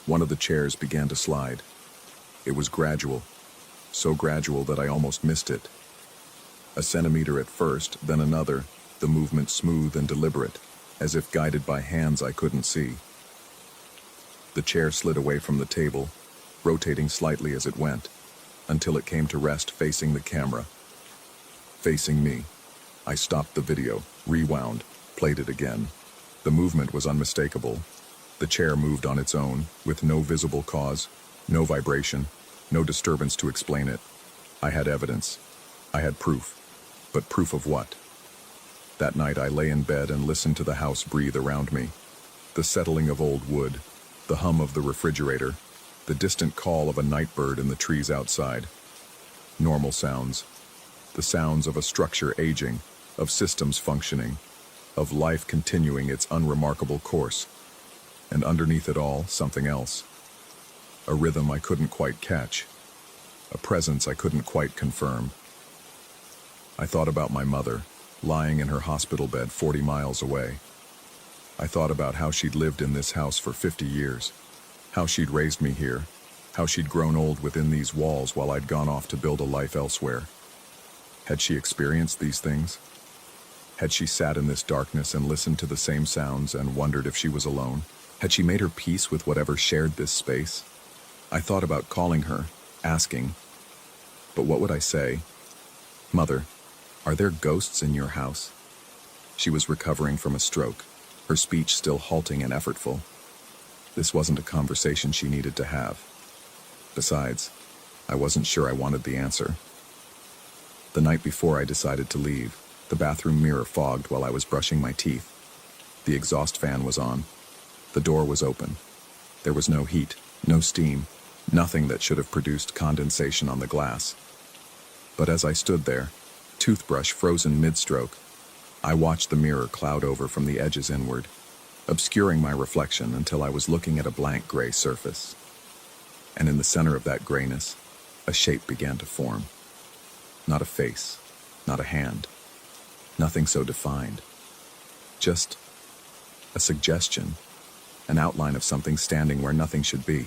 one of the chairs began to slide. It was gradual, so gradual that I almost missed it. A centimeter at first, then another, the movement smooth and deliberate, as if guided by hands I couldn't see. The chair slid away from the table, rotating slightly as it went, until it came to rest facing the camera. Facing me. I stopped the video, rewound, played it again. The movement was unmistakable. The chair moved on its own, with no visible cause, no vibration, no disturbance to explain it. I had evidence. I had proof. But proof of what? That night I lay in bed and listened to the house breathe around me. The settling of old wood, the hum of the refrigerator, the distant call of a night bird in the trees outside. Normal sounds. The sounds of a structure aging, of systems functioning, of life continuing its unremarkable course. And underneath it all, something else. A rhythm I couldn't quite catch. A presence I couldn't quite confirm. I thought about my mother, lying in her hospital bed 40 miles away. I thought about how she'd lived in this house for 50 years, how she'd raised me here, how she'd grown old within these walls while I'd gone off to build a life elsewhere. Had she experienced these things? Had she sat in this darkness and listened to the same sounds and wondered if she was alone? Had she made her peace with whatever shared this space? I thought about calling her, asking, but what would I say? Mother, are there ghosts in your house? She was recovering from a stroke, her speech still halting and effortful. This wasn't a conversation she needed to have. Besides, I wasn't sure I wanted the answer. The night before I decided to leave, the bathroom mirror fogged while I was brushing my teeth. The exhaust fan was on. The door was open. There was no heat, no steam, nothing that should have produced condensation on the glass. But as I stood there, toothbrush frozen mid-stroke, I watched the mirror cloud over from the edges inward, obscuring my reflection until I was looking at a blank gray surface. And in the center of that grayness, a shape began to form. Not a face, not a hand, nothing so defined. Just a suggestion, an outline of something standing where nothing should be,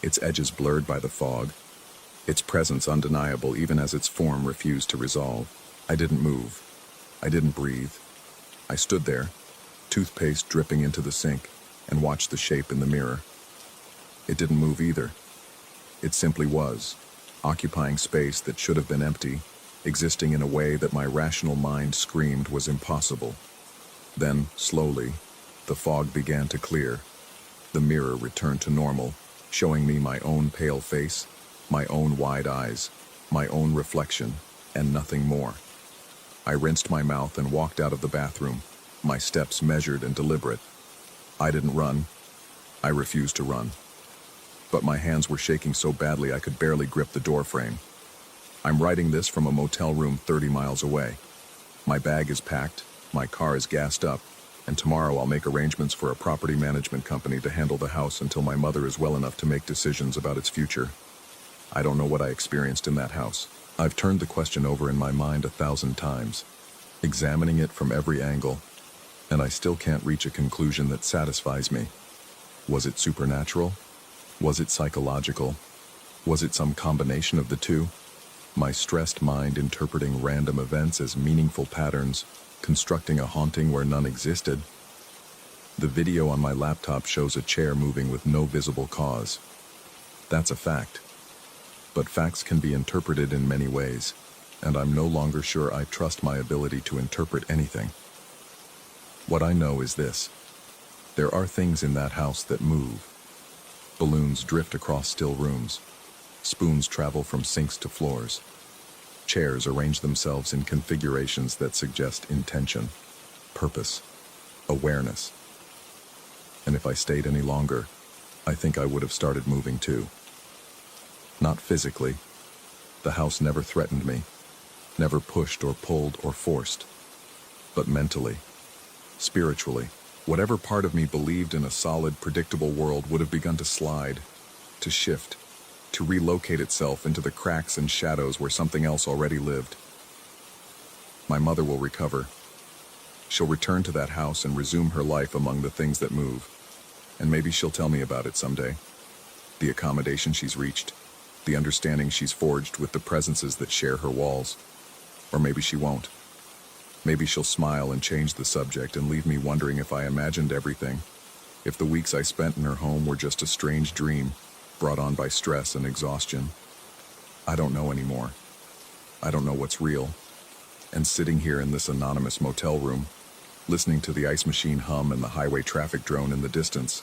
its edges blurred by the fog, its presence undeniable even as its form refused to resolve. I didn't move. I didn't breathe. I stood there, toothpaste dripping into the sink, and watched the shape in the mirror. It didn't move either. It simply was, occupying space that should have been empty, existing in a way that my rational mind screamed was impossible. Then, slowly, the fog began to clear. The mirror returned to normal, showing me my own pale face, my own wide eyes, my own reflection, and nothing more. I rinsed my mouth and walked out of the bathroom, my steps measured and deliberate. I didn't run. I refused to run. But my hands were shaking so badly I could barely grip the door frame. I'm writing this from a motel room 30 miles away. My bag is packed, my car is gassed up, and tomorrow I'll make arrangements for a property management company to handle the house until my mother is well enough to make decisions about its future. I don't know what I experienced in that house. I've turned the question over in my mind 1,000 times, examining it from every angle, and I still can't reach a conclusion that satisfies me. Was it supernatural? Was it psychological? Was it some combination of the two? My stressed mind interpreting random events as meaningful patterns, constructing a haunting where none existed. The video on my laptop shows a chair moving with no visible cause. That's a fact. But facts can be interpreted in many ways, and I'm no longer sure I trust my ability to interpret anything. What I know is this: there are things in that house that move. Balloons drift across still rooms. Spoons travel from sinks to floors. Chairs arrange themselves in configurations that suggest intention, purpose, awareness. And if I stayed any longer, I think I would have started moving too. Not physically. The house never threatened me, never pushed or pulled or forced. But mentally, spiritually, whatever part of me believed in a solid, predictable world would have begun to slide, to shift, to relocate itself into the cracks and shadows where something else already lived. My mother will recover. She'll return to that house and resume her life among the things that move. And maybe she'll tell me about it someday. The accommodation she's reached, the understanding she's forged with the presences that share her walls. Or maybe she won't. Maybe she'll smile and change the subject and leave me wondering if I imagined everything, if the weeks I spent in her home were just a strange dream, brought on by stress and exhaustion. I don't know anymore. I don't know what's real. And sitting here in this anonymous motel room, listening to the ice machine hum and the highway traffic drone in the distance,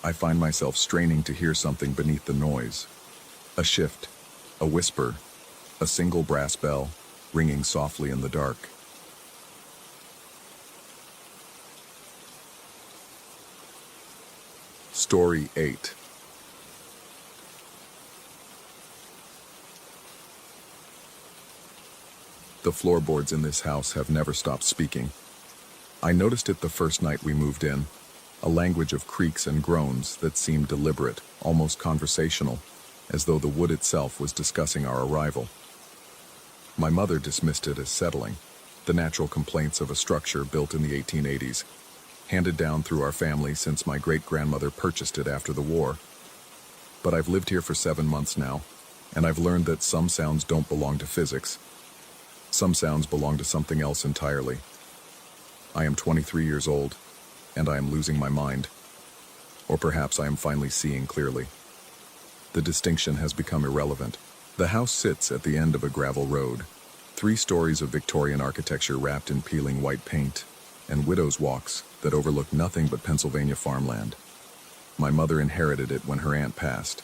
I find myself straining to hear something beneath the noise. A shift, a whisper, a single brass bell, ringing softly in the dark. Story 8. The floorboards in this house have never stopped speaking. I noticed it the first night we moved in, a language of creaks and groans that seemed deliberate, almost conversational, as though the wood itself was discussing our arrival. My mother dismissed it as settling, the natural complaints of a structure built in the 1880s, handed down through our family since my great-grandmother purchased it after the war. But I've lived here for 7 months now, and I've learned that some sounds don't belong to physics. Some sounds belong to something else entirely. I am 23 years old, and I am losing my mind. Or perhaps I am finally seeing clearly. The distinction has become irrelevant. The house sits at the end of a gravel road, 3 stories of Victorian architecture wrapped in peeling white paint, and widow's walks that overlook nothing but Pennsylvania farmland. My mother inherited it when her aunt passed,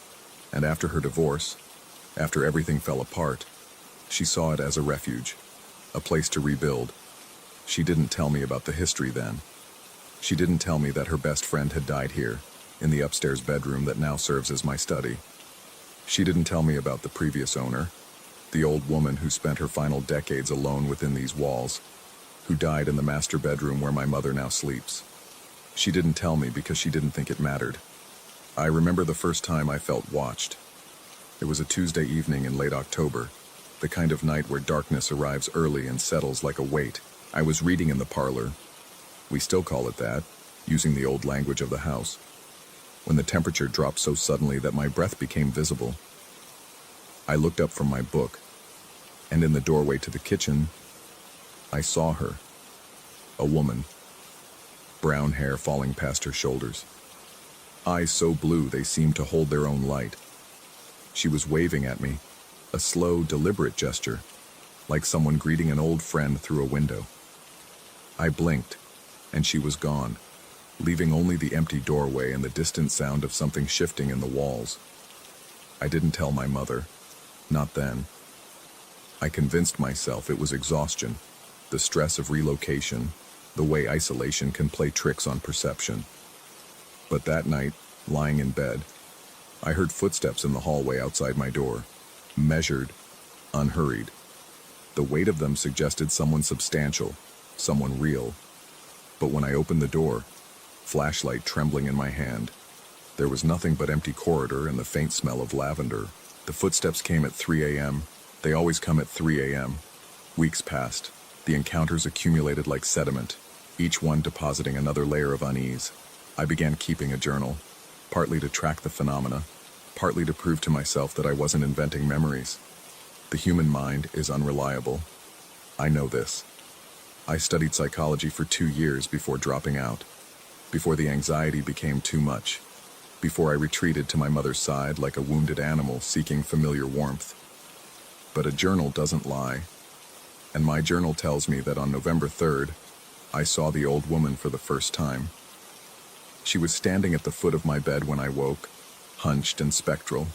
and after her divorce, after everything fell apart, she saw it as a refuge, a place to rebuild. She didn't tell me about the history then. She didn't tell me that her best friend had died here, in the upstairs bedroom that now serves as my study. She didn't tell me about the previous owner, the old woman who spent her final decades alone within these walls, who died in the master bedroom where my mother now sleeps. She didn't tell me because she didn't think it mattered. I remember the first time I felt watched. It was a Tuesday evening in late October, the kind of night where darkness arrives early and settles like a weight. I was reading in the parlor. We still call it that, using the old language of the house, when the temperature dropped so suddenly that my breath became visible. I looked up from my book, and in the doorway to the kitchen, I saw her, a woman, brown hair falling past her shoulders, eyes so blue they seemed to hold their own light. She was waving at me, a slow, deliberate gesture, like someone greeting an old friend through a window. I blinked, and she was gone, leaving only the empty doorway and the distant sound of something shifting in the walls. I didn't tell my mother. Not then. I convinced myself it was exhaustion, the stress of relocation, the way isolation can play tricks on perception. But that night, lying in bed, I heard footsteps in the hallway outside my door, measured, unhurried. The weight of them suggested someone substantial, someone real. But when I opened the door, flashlight trembling in my hand, there was nothing but empty corridor and the faint smell of lavender. The footsteps came at 3 a.m. They always come at 3 a.m. Weeks passed. The encounters accumulated like sediment, each one depositing another layer of unease. I began keeping a journal, partly to track the phenomena, partly to prove to myself that I wasn't inventing memories. The human mind is unreliable. I know this. I studied psychology for 2 years before dropping out, before the anxiety became too much, before I retreated to my mother's side like a wounded animal seeking familiar warmth. But a journal doesn't lie, and my journal tells me that on November 3rd, I saw the old woman for the first time. She was standing at the foot of my bed when I woke, hunched and spectral,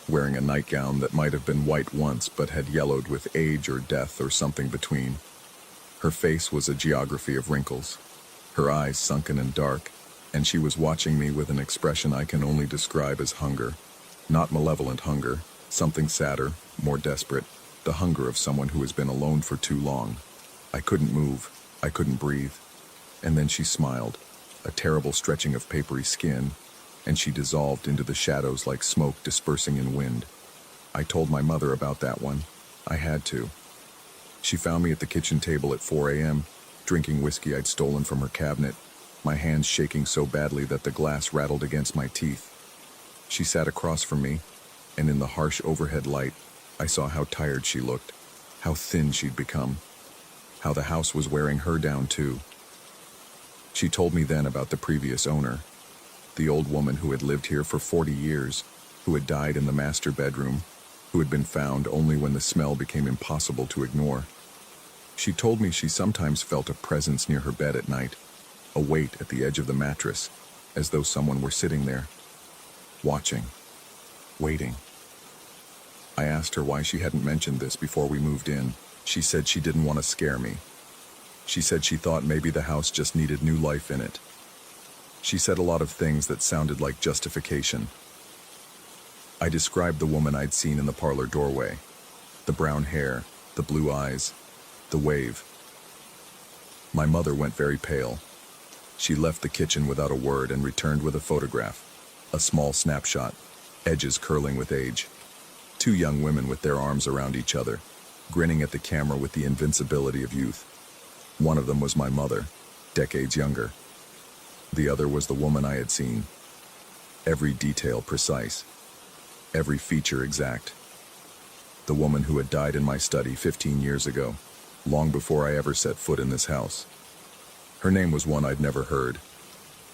wearing a nightgown that might have been white once but had yellowed with age or death or something between. Her face was a geography of wrinkles, her eyes sunken and dark, and she was watching me with an expression I can only describe as hunger. Not malevolent hunger, something sadder, more desperate, the hunger of someone who has been alone for too long. I couldn't move, I couldn't breathe. And then she smiled, a terrible stretching of papery skin, and she dissolved into the shadows like smoke dispersing in wind. I told my mother about that one. I had to. She found me at the kitchen table at 4 a.m., drinking whiskey I'd stolen from her cabinet, my hands shaking so badly that the glass rattled against my teeth. She sat across from me, and in the harsh overhead light, I saw how tired she looked, how thin she'd become, how the house was wearing her down too. She told me then about the previous owner, the old woman who had lived here for 40 years, who had died in the master bedroom, who had been found only when the smell became impossible to ignore. She told me she sometimes felt a presence near her bed at night, a weight at the edge of the mattress, as though someone were sitting there, watching, waiting. I asked her why she hadn't mentioned this before we moved in. She said she didn't want to scare me. She said she thought maybe the house just needed new life in it. She said a lot of things that sounded like justification. I described the woman I'd seen in the parlor doorway, the brown hair, the blue eyes, the wave. My mother went very pale. She left the kitchen without a word and returned with a photograph, a small snapshot, edges curling with age. 2 young women with their arms around each other, grinning at the camera with the invincibility of youth. One of them was my mother, decades younger. The other was the woman I had seen. Every detail precise, every feature exact. The woman who had died in my study 15 years ago, long before I ever set foot in this house. Her name was one I'd never heard.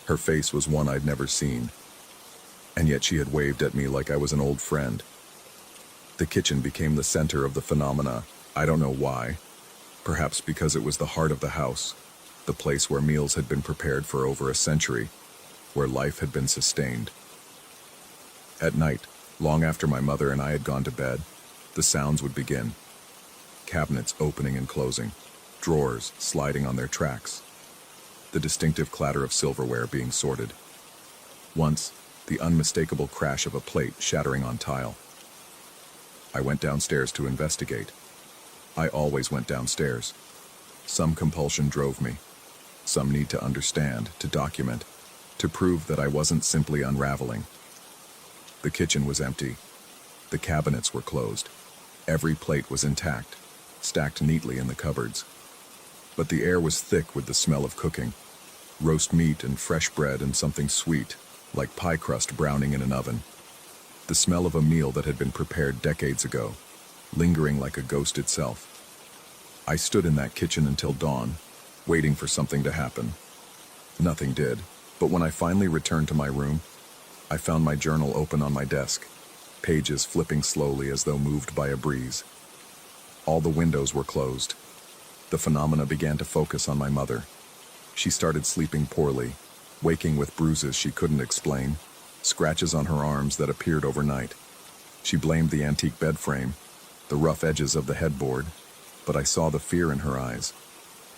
Her face was one I'd never seen. And yet she had waved at me like I was an old friend. The kitchen became the center of the phenomena. I don't know why. Perhaps because it was the heart of the house, the place where meals had been prepared for over a century, where life had been sustained. At night, long after my mother and I had gone to bed, the sounds would begin. Cabinets opening and closing, drawers sliding on their tracks, the distinctive clatter of silverware being sorted. Once, the unmistakable crash of a plate shattering on tile. I went downstairs to investigate. I always went downstairs. Some compulsion drove me, some need to understand, to document, to prove that I wasn't simply unraveling. The kitchen was empty. The cabinets were closed. Every plate was intact, stacked neatly in the cupboards. But the air was thick with the smell of cooking, roast meat and fresh bread and something sweet, like pie crust browning in an oven. The smell of a meal that had been prepared decades ago, lingering like a ghost itself. I stood in that kitchen until dawn, waiting for something to happen. Nothing did, but when I finally returned to my room, I found my journal open on my desk, pages flipping slowly as though moved by a breeze. All the windows were closed. The phenomena began to focus on my mother. She started sleeping poorly, waking with bruises she couldn't explain, scratches on her arms that appeared overnight. She blamed the antique bed frame, the rough edges of the headboard, but I saw the fear in her eyes.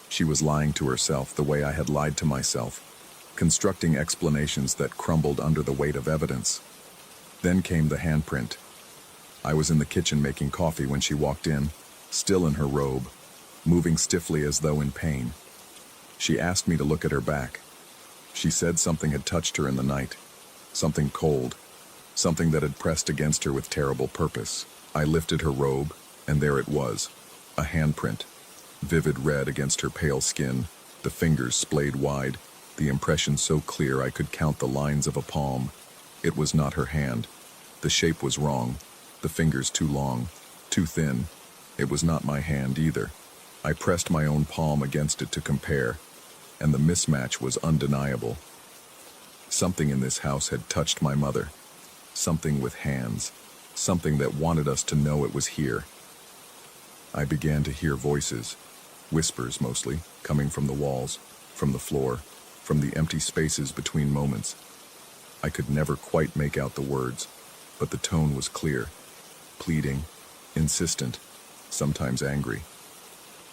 She was lying to herself the way I had lied to myself, constructing explanations that crumbled under the weight of evidence. Then came the handprint. I was in the kitchen making coffee when she walked in, still in her robe, moving stiffly as though in pain. She asked me to look at her back. She said something had touched her in the night, something cold, something that had pressed against her with terrible purpose. I lifted her robe, and there it was, a handprint, vivid red against her pale skin, the fingers splayed wide, the impression so clear I could count the lines of a palm. It was not her hand. The shape was wrong, the fingers too long, too thin. It was not my hand either. I pressed my own palm against it to compare, and the mismatch was undeniable. Something in this house had touched my mother. Something with hands. Something that wanted us to know it was here. I began to hear voices, whispers mostly, coming from the walls, from the floor, from the empty spaces between moments. I could never quite make out the words, but the tone was clear, pleading, insistent, sometimes angry.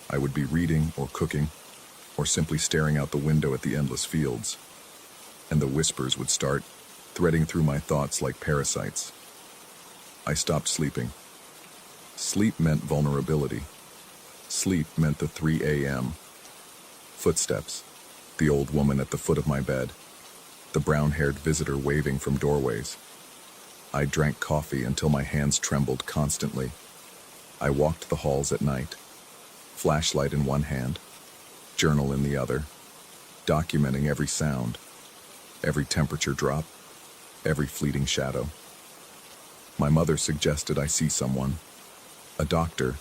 I would be reading or cooking, or simply staring out the window at the endless fields, and the whispers would start, threading through my thoughts like parasites. I stopped sleeping. Sleep meant vulnerability. Sleep meant the 3 a.m. Footsteps, the old woman at the foot of my bed, the brown-haired visitor waving from doorways. I drank coffee until my hands trembled constantly. I walked the halls at night, flashlight in one hand, journal in the other, documenting every sound, every temperature drop, every fleeting shadow. My mother suggested I see someone, a doctor,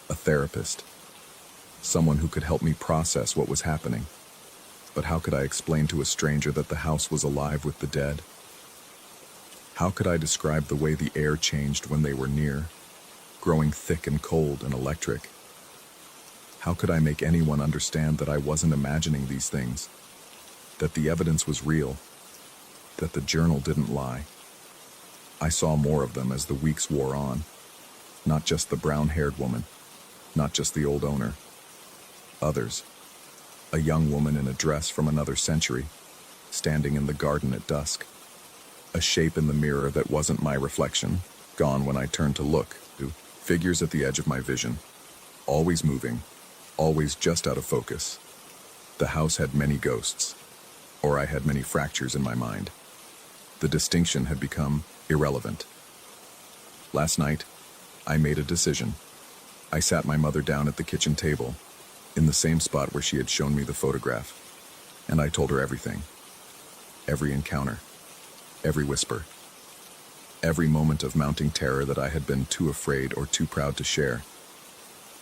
a therapist, someone who could help me process what was happening. But how could I explain to a stranger that the house was alive with the dead? How could I describe the way the air changed when they were near, growing thick and cold and electric? How could I make anyone understand that I wasn't imagining these things, that the evidence was real, that the journal didn't lie? I saw more of them as the weeks wore on, not just the brown-haired woman, not just the old owner. Others, a young woman in a dress from another century, standing in the garden at dusk. A shape in the mirror that wasn't my reflection, gone when I turned to look. Figures at the edge of my vision, always moving, always just out of focus. The house had many ghosts, or I had many fractures in my mind. The distinction had become irrelevant. Last night, I made a decision. I sat my mother down at the kitchen table, in the same spot where she had shown me the photograph, and I told her everything. Every encounter, every whisper, every moment of mounting terror that I had been too afraid or too proud to share.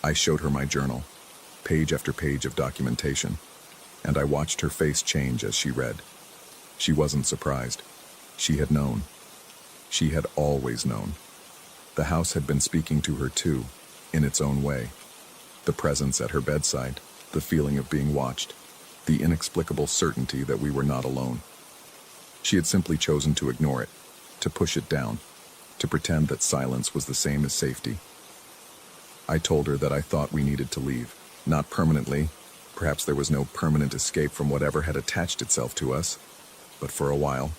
I showed her my journal, page after page of documentation, and I watched her face change as she read. She wasn't surprised. She had known. She had always known. The house had been speaking to her too, in its own way. The presence at her bedside, the feeling of being watched, the inexplicable certainty that we were not alone. She had simply chosen to ignore it, to push it down, to pretend that silence was the same as safety. I told her that I thought we needed to leave, not permanently. Perhaps there was no permanent escape from whatever had attached itself to us, but for a while,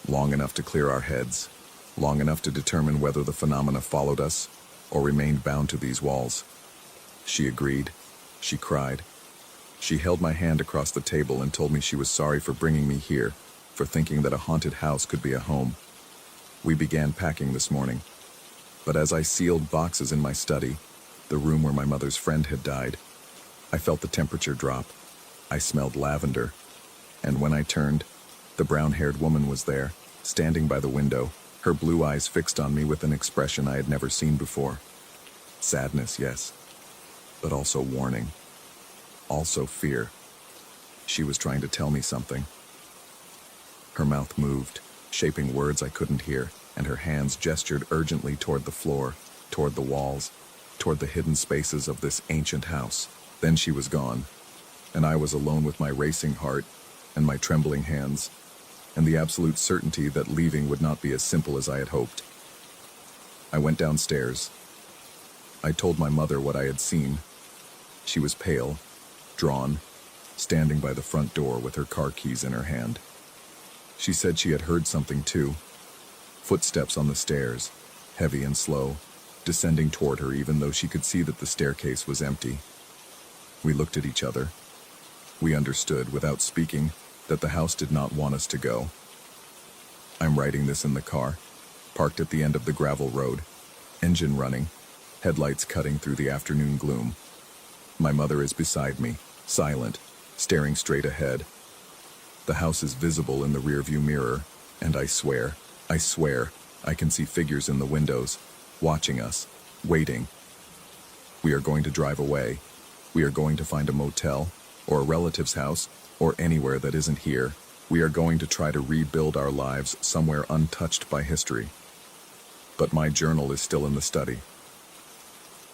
long enough to clear our heads, long enough to determine whether the phenomena followed us or remained bound to these walls. She agreed. She cried. She held my hand across the table and told me she was sorry for bringing me here, for thinking that a haunted house could be a home. We began packing this morning, but as I sealed boxes in my study, the room where my mother's friend had died, I felt the temperature drop. I smelled lavender, and when I turned, the brown-haired woman was there, standing by the window, her blue eyes fixed on me with an expression I had never seen before. Sadness, yes, but also warning, also fear. She was trying to tell me something. Her mouth moved, shaping words I couldn't hear, and her hands gestured urgently toward the floor, toward the walls, toward the hidden spaces of this ancient house. Then she was gone, and I was alone with my racing heart, and my trembling hands, and the absolute certainty that leaving would not be as simple as I had hoped. I went downstairs. I told my mother what I had seen. She was pale, drawn, standing by the front door with her car keys in her hand. She said she had heard something too. Footsteps on the stairs, heavy and slow, descending toward her even though she could see that the staircase was empty. We looked at each other. We understood, without speaking, that the house did not want us to go. I'm writing this in the car, parked at the end of the gravel road, engine running, headlights cutting through the afternoon gloom. My mother is beside me, silent, staring straight ahead. The house is visible in the rearview mirror, and I swear, I can see figures in the windows, watching us, waiting. We are going to drive away. We are going to find a motel, or a relative's house, or anywhere that isn't here. We are going to try to rebuild our lives somewhere untouched by history. But my journal is still in the study.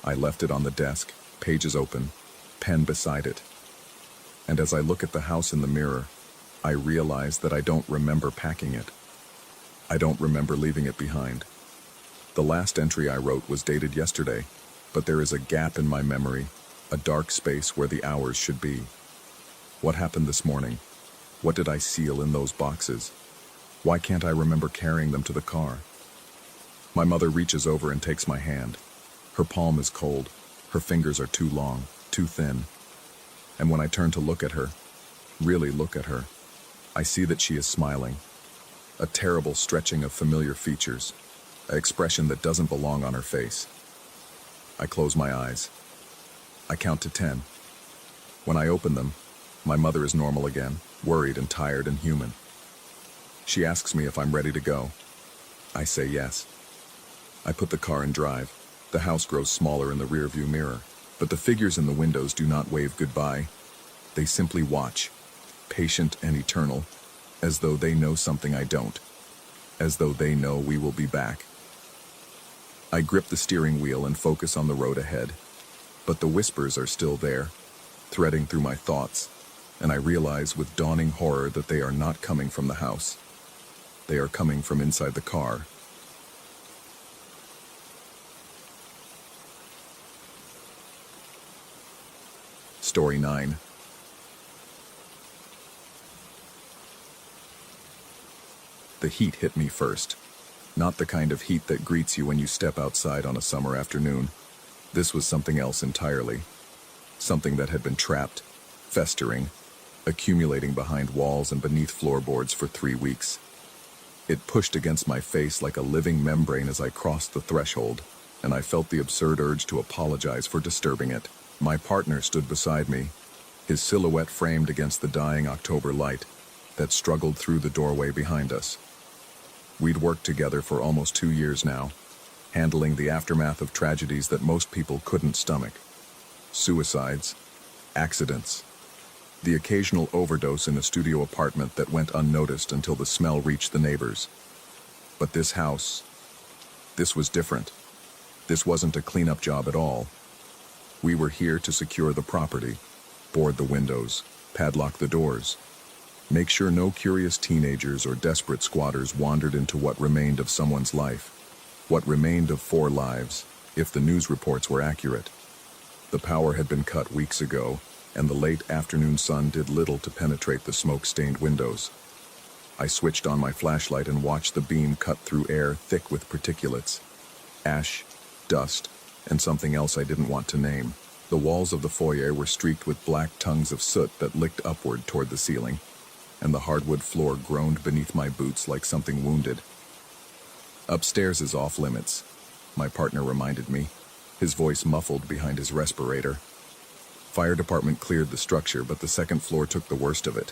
I left it on the desk, pages open, pen beside it. And as I look at the house in the mirror, I realize that I don't remember packing it. I don't remember leaving it behind. The last entry I wrote was dated yesterday, but there is a gap in my memory, a dark space where the hours should be. What happened this morning? What did I seal in those boxes? Why can't I remember carrying them to the car? My mother reaches over and takes my hand. Her palm is cold. Her fingers are too long, too thin. And when I turn to look at her, really look at her, I see that she is smiling. A terrible stretching of familiar features, an expression that doesn't belong on her face. I close my eyes. I count to 10. When I open them, my mother is normal again, worried and tired and human. She asks me if I'm ready to go. I say yes. I put the car in drive. The house grows smaller in the rearview mirror, but the figures in the windows do not wave goodbye. They simply watch, patient and eternal, as though they know something I don't, as though they know we will be back. I grip the steering wheel and focus on the road ahead, but the whispers are still there, threading through my thoughts, and I realize with dawning horror that they are not coming from the house. They are coming from inside the car. Story 9. The heat hit me first. Not the kind of heat that greets you when you step outside on a summer afternoon. This was something else entirely. Something that had been trapped, festering, accumulating behind walls and beneath floorboards for 3 weeks. It pushed against my face like a living membrane as I crossed the threshold, and I felt the absurd urge to apologize for disturbing it. My partner stood beside me, his silhouette framed against the dying October light that struggled through the doorway behind us. We'd worked together for almost 2 years now, handling the aftermath of tragedies that most people couldn't stomach. Suicides, accidents, the occasional overdose in a studio apartment that went unnoticed until the smell reached the neighbors. But this house, this was different. This wasn't a cleanup job at all. We were here to secure the property, board the windows, padlock the doors, make sure no curious teenagers or desperate squatters wandered into what remained of someone's life, what remained of 4 lives, if the news reports were accurate. The power had been cut weeks ago, and the late afternoon sun did little to penetrate the smoke-stained windows. I switched on my flashlight and watched the beam cut through air thick with particulates, ash, dust, and something else I didn't want to name. The walls of the foyer were streaked with black tongues of soot that licked upward toward the ceiling, and the hardwood floor groaned beneath my boots like something wounded. Upstairs is off limits, my partner reminded me, his voice muffled behind his respirator. Fire department cleared the structure, but the second floor took the worst of it.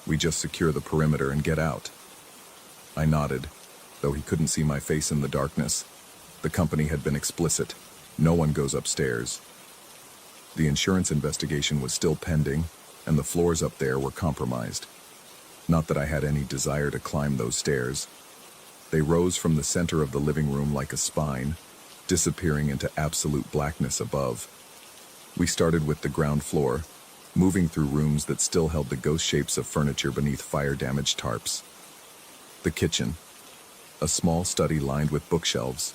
We just secure the perimeter and get out. I nodded, though he couldn't see my face in the darkness. The company had been explicit. No one goes upstairs. The insurance investigation was still pending, and the floors up there were compromised. Not that I had any desire to climb those stairs. They rose from the center of the living room like a spine, disappearing into absolute blackness above. We started with the ground floor, moving through rooms that still held the ghost shapes of furniture beneath fire-damaged tarps. The kitchen, a small study lined with bookshelves,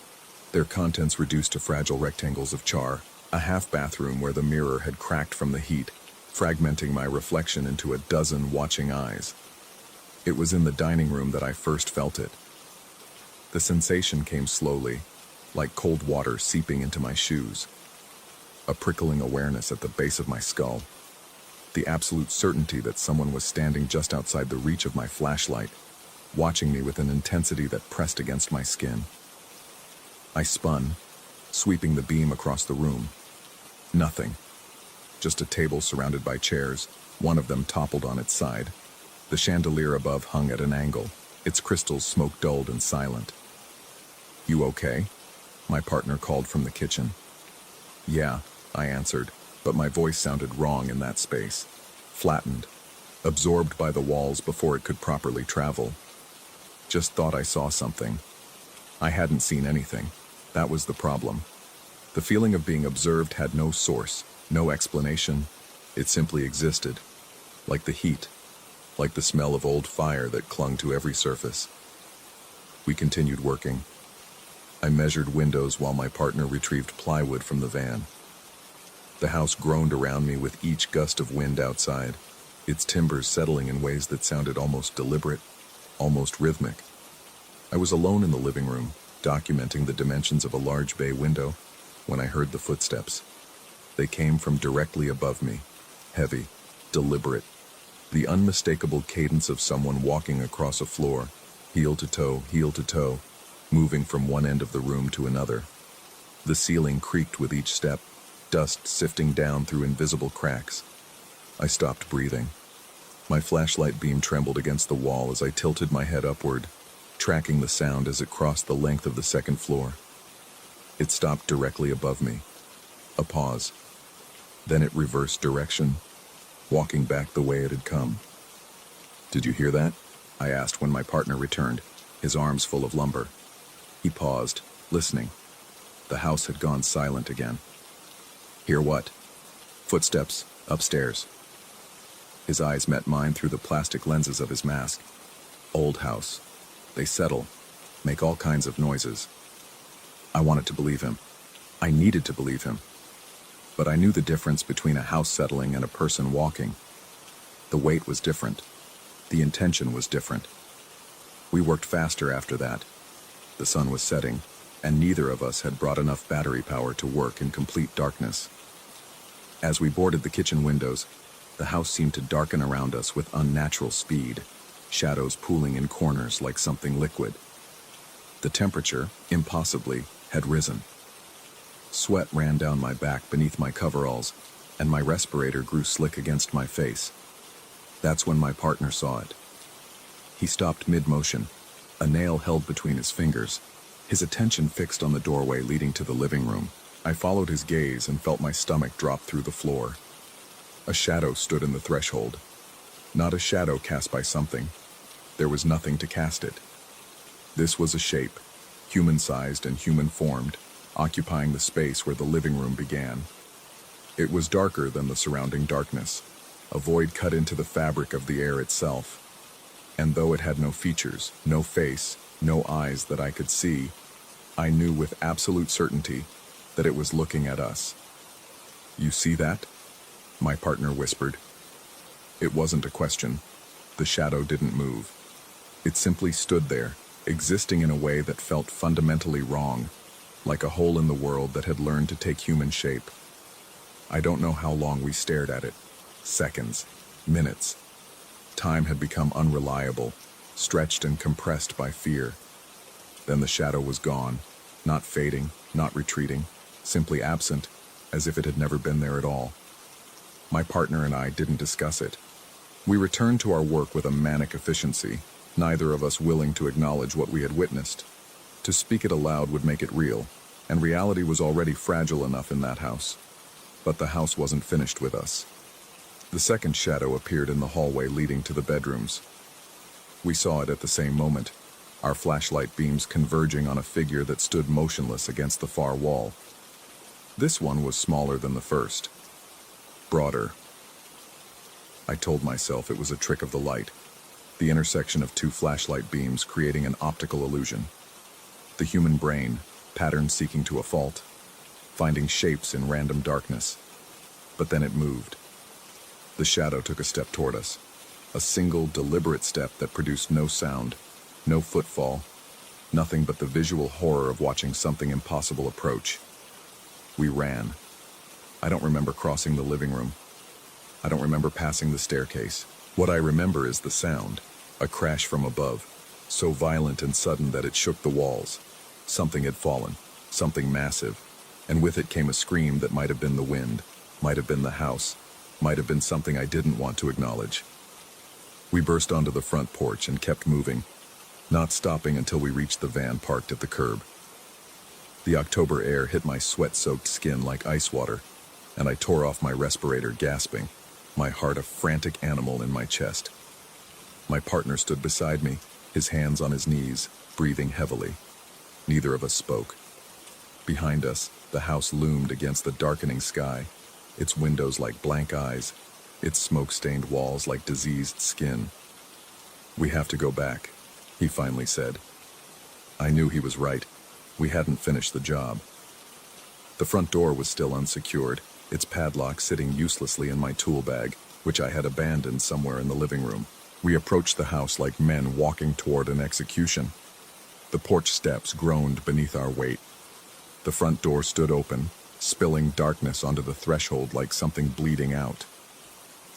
their contents reduced to fragile rectangles of char, a half-bathroom where the mirror had cracked from the heat, fragmenting my reflection into a dozen watching eyes. It was in the dining room that I first felt it. The sensation came slowly, like cold water seeping into my shoes. A prickling awareness at the base of my skull. The absolute certainty that someone was standing just outside the reach of my flashlight, watching me with an intensity that pressed against my skin. I spun, sweeping the beam across the room. Nothing. Just a table surrounded by chairs, one of them toppled on its side. The chandelier above hung at an angle, its crystals smoke-dulled and silent. "You okay?" my partner called from the kitchen. "Yeah," I answered, but my voice sounded wrong in that space. Flattened, absorbed by the walls before it could properly travel. Just thought I saw something. I hadn't seen anything. That was the problem. The feeling of being observed had no source, no explanation. It simply existed. Like the heat, like the smell of old fire that clung to every surface. We continued working. I measured windows while my partner retrieved plywood from the van. The house groaned around me with each gust of wind outside, its timbers settling in ways that sounded almost deliberate, almost rhythmic. I was alone in the living room, documenting the dimensions of a large bay window, when I heard the footsteps. They came from directly above me, heavy, deliberate, the unmistakable cadence of someone walking across a floor, heel to toe, moving from one end of the room to another. The ceiling creaked with each step, dust sifting down through invisible cracks. I stopped breathing. My flashlight beam trembled against the wall as I tilted my head upward, tracking the sound as it crossed the length of the second floor. It stopped directly above me. A pause. Then it reversed direction, walking back the way it had come. "Did you hear that?" I asked when my partner returned, his arms full of lumber. He paused, listening. The house had gone silent again. "Hear what?" "Footsteps, upstairs." His eyes met mine through the plastic lenses of his mask. "Old house. They settle, make all kinds of noises." I wanted to believe him. I needed to believe him. But I knew the difference between a house settling and a person walking. The weight was different. The intention was different. We worked faster after that. The sun was setting, and neither of us had brought enough battery power to work in complete darkness. As we boarded the kitchen windows, the house seemed to darken around us with unnatural speed, shadows pooling in corners like something liquid. The temperature, impossibly, had risen. Sweat ran down my back beneath my coveralls, and my respirator grew slick against my face. That's when my partner saw it. He stopped mid-motion, a nail held between his fingers, his attention fixed on the doorway leading to the living room. I followed his gaze and felt my stomach drop through the floor. A shadow stood in the threshold. Not a shadow cast by something. There was nothing to cast it. This was a shape, human-sized and human-formed, occupying the space where the living room began. It was darker than the surrounding darkness, a void cut into the fabric of the air itself. And though it had no features, no face, no eyes that I could see, I knew with absolute certainty that it was looking at us. "You see that?" my partner whispered. It wasn't a question. The shadow didn't move. It simply stood there, existing in a way that felt fundamentally wrong, like a hole in the world that had learned to take human shape. I don't know how long we stared at it. Seconds, minutes. Time had become unreliable, stretched and compressed by fear. Then the shadow was gone, not fading, not retreating, simply absent, as if it had never been there at all. My partner and I didn't discuss it. We returned to our work with a manic efficiency, neither of us willing to acknowledge what we had witnessed. To speak it aloud would make it real, and reality was already fragile enough in that house. But the house wasn't finished with us. The second shadow appeared in the hallway leading to the bedrooms. We saw it at the same moment, our flashlight beams converging on a figure that stood motionless against the far wall. This one was smaller than the first. Broader. I told myself it was a trick of the light, the intersection of two flashlight beams creating an optical illusion. The human brain, patterns seeking to a fault, finding shapes in random darkness. But then it moved. The shadow took a step toward us, a single, deliberate step that produced no sound, no footfall, nothing but the visual horror of watching something impossible approach. We ran. I don't remember crossing the living room. I don't remember passing the staircase. What I remember is the sound, a crash from above, so violent and sudden that it shook the walls. Something had fallen, something massive, and with it came a scream that might have been the wind, might have been the house, might have been something I didn't want to acknowledge. We burst onto the front porch and kept moving, not stopping until we reached the van parked at the curb. The October air hit my sweat-soaked skin like ice water, and I tore off my respirator gasping, my heart a frantic animal in my chest. My partner stood beside me, his hands on his knees, breathing heavily. Neither of us spoke. Behind us, the house loomed against the darkening sky, its windows like blank eyes, its smoke-stained walls like diseased skin. "We have to go back," he finally said. I knew he was right. We hadn't finished the job. The front door was still unsecured, its padlock sitting uselessly in my tool bag, which I had abandoned somewhere in the living room. We approached the house like men walking toward an execution. The porch steps groaned beneath our weight. The front door stood open, spilling darkness onto the threshold like something bleeding out.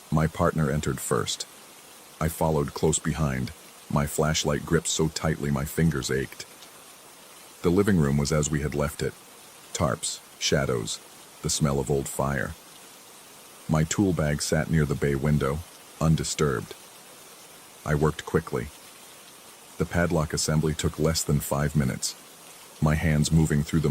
My partner entered first. I followed close behind, my flashlight gripped so tightly my fingers ached. The living room was as we had left it. Tarps, shadows, the smell of old fire. My tool bag sat near the bay window, undisturbed. I worked quickly. The padlock assembly took less than 5 minutes, my hands moving through the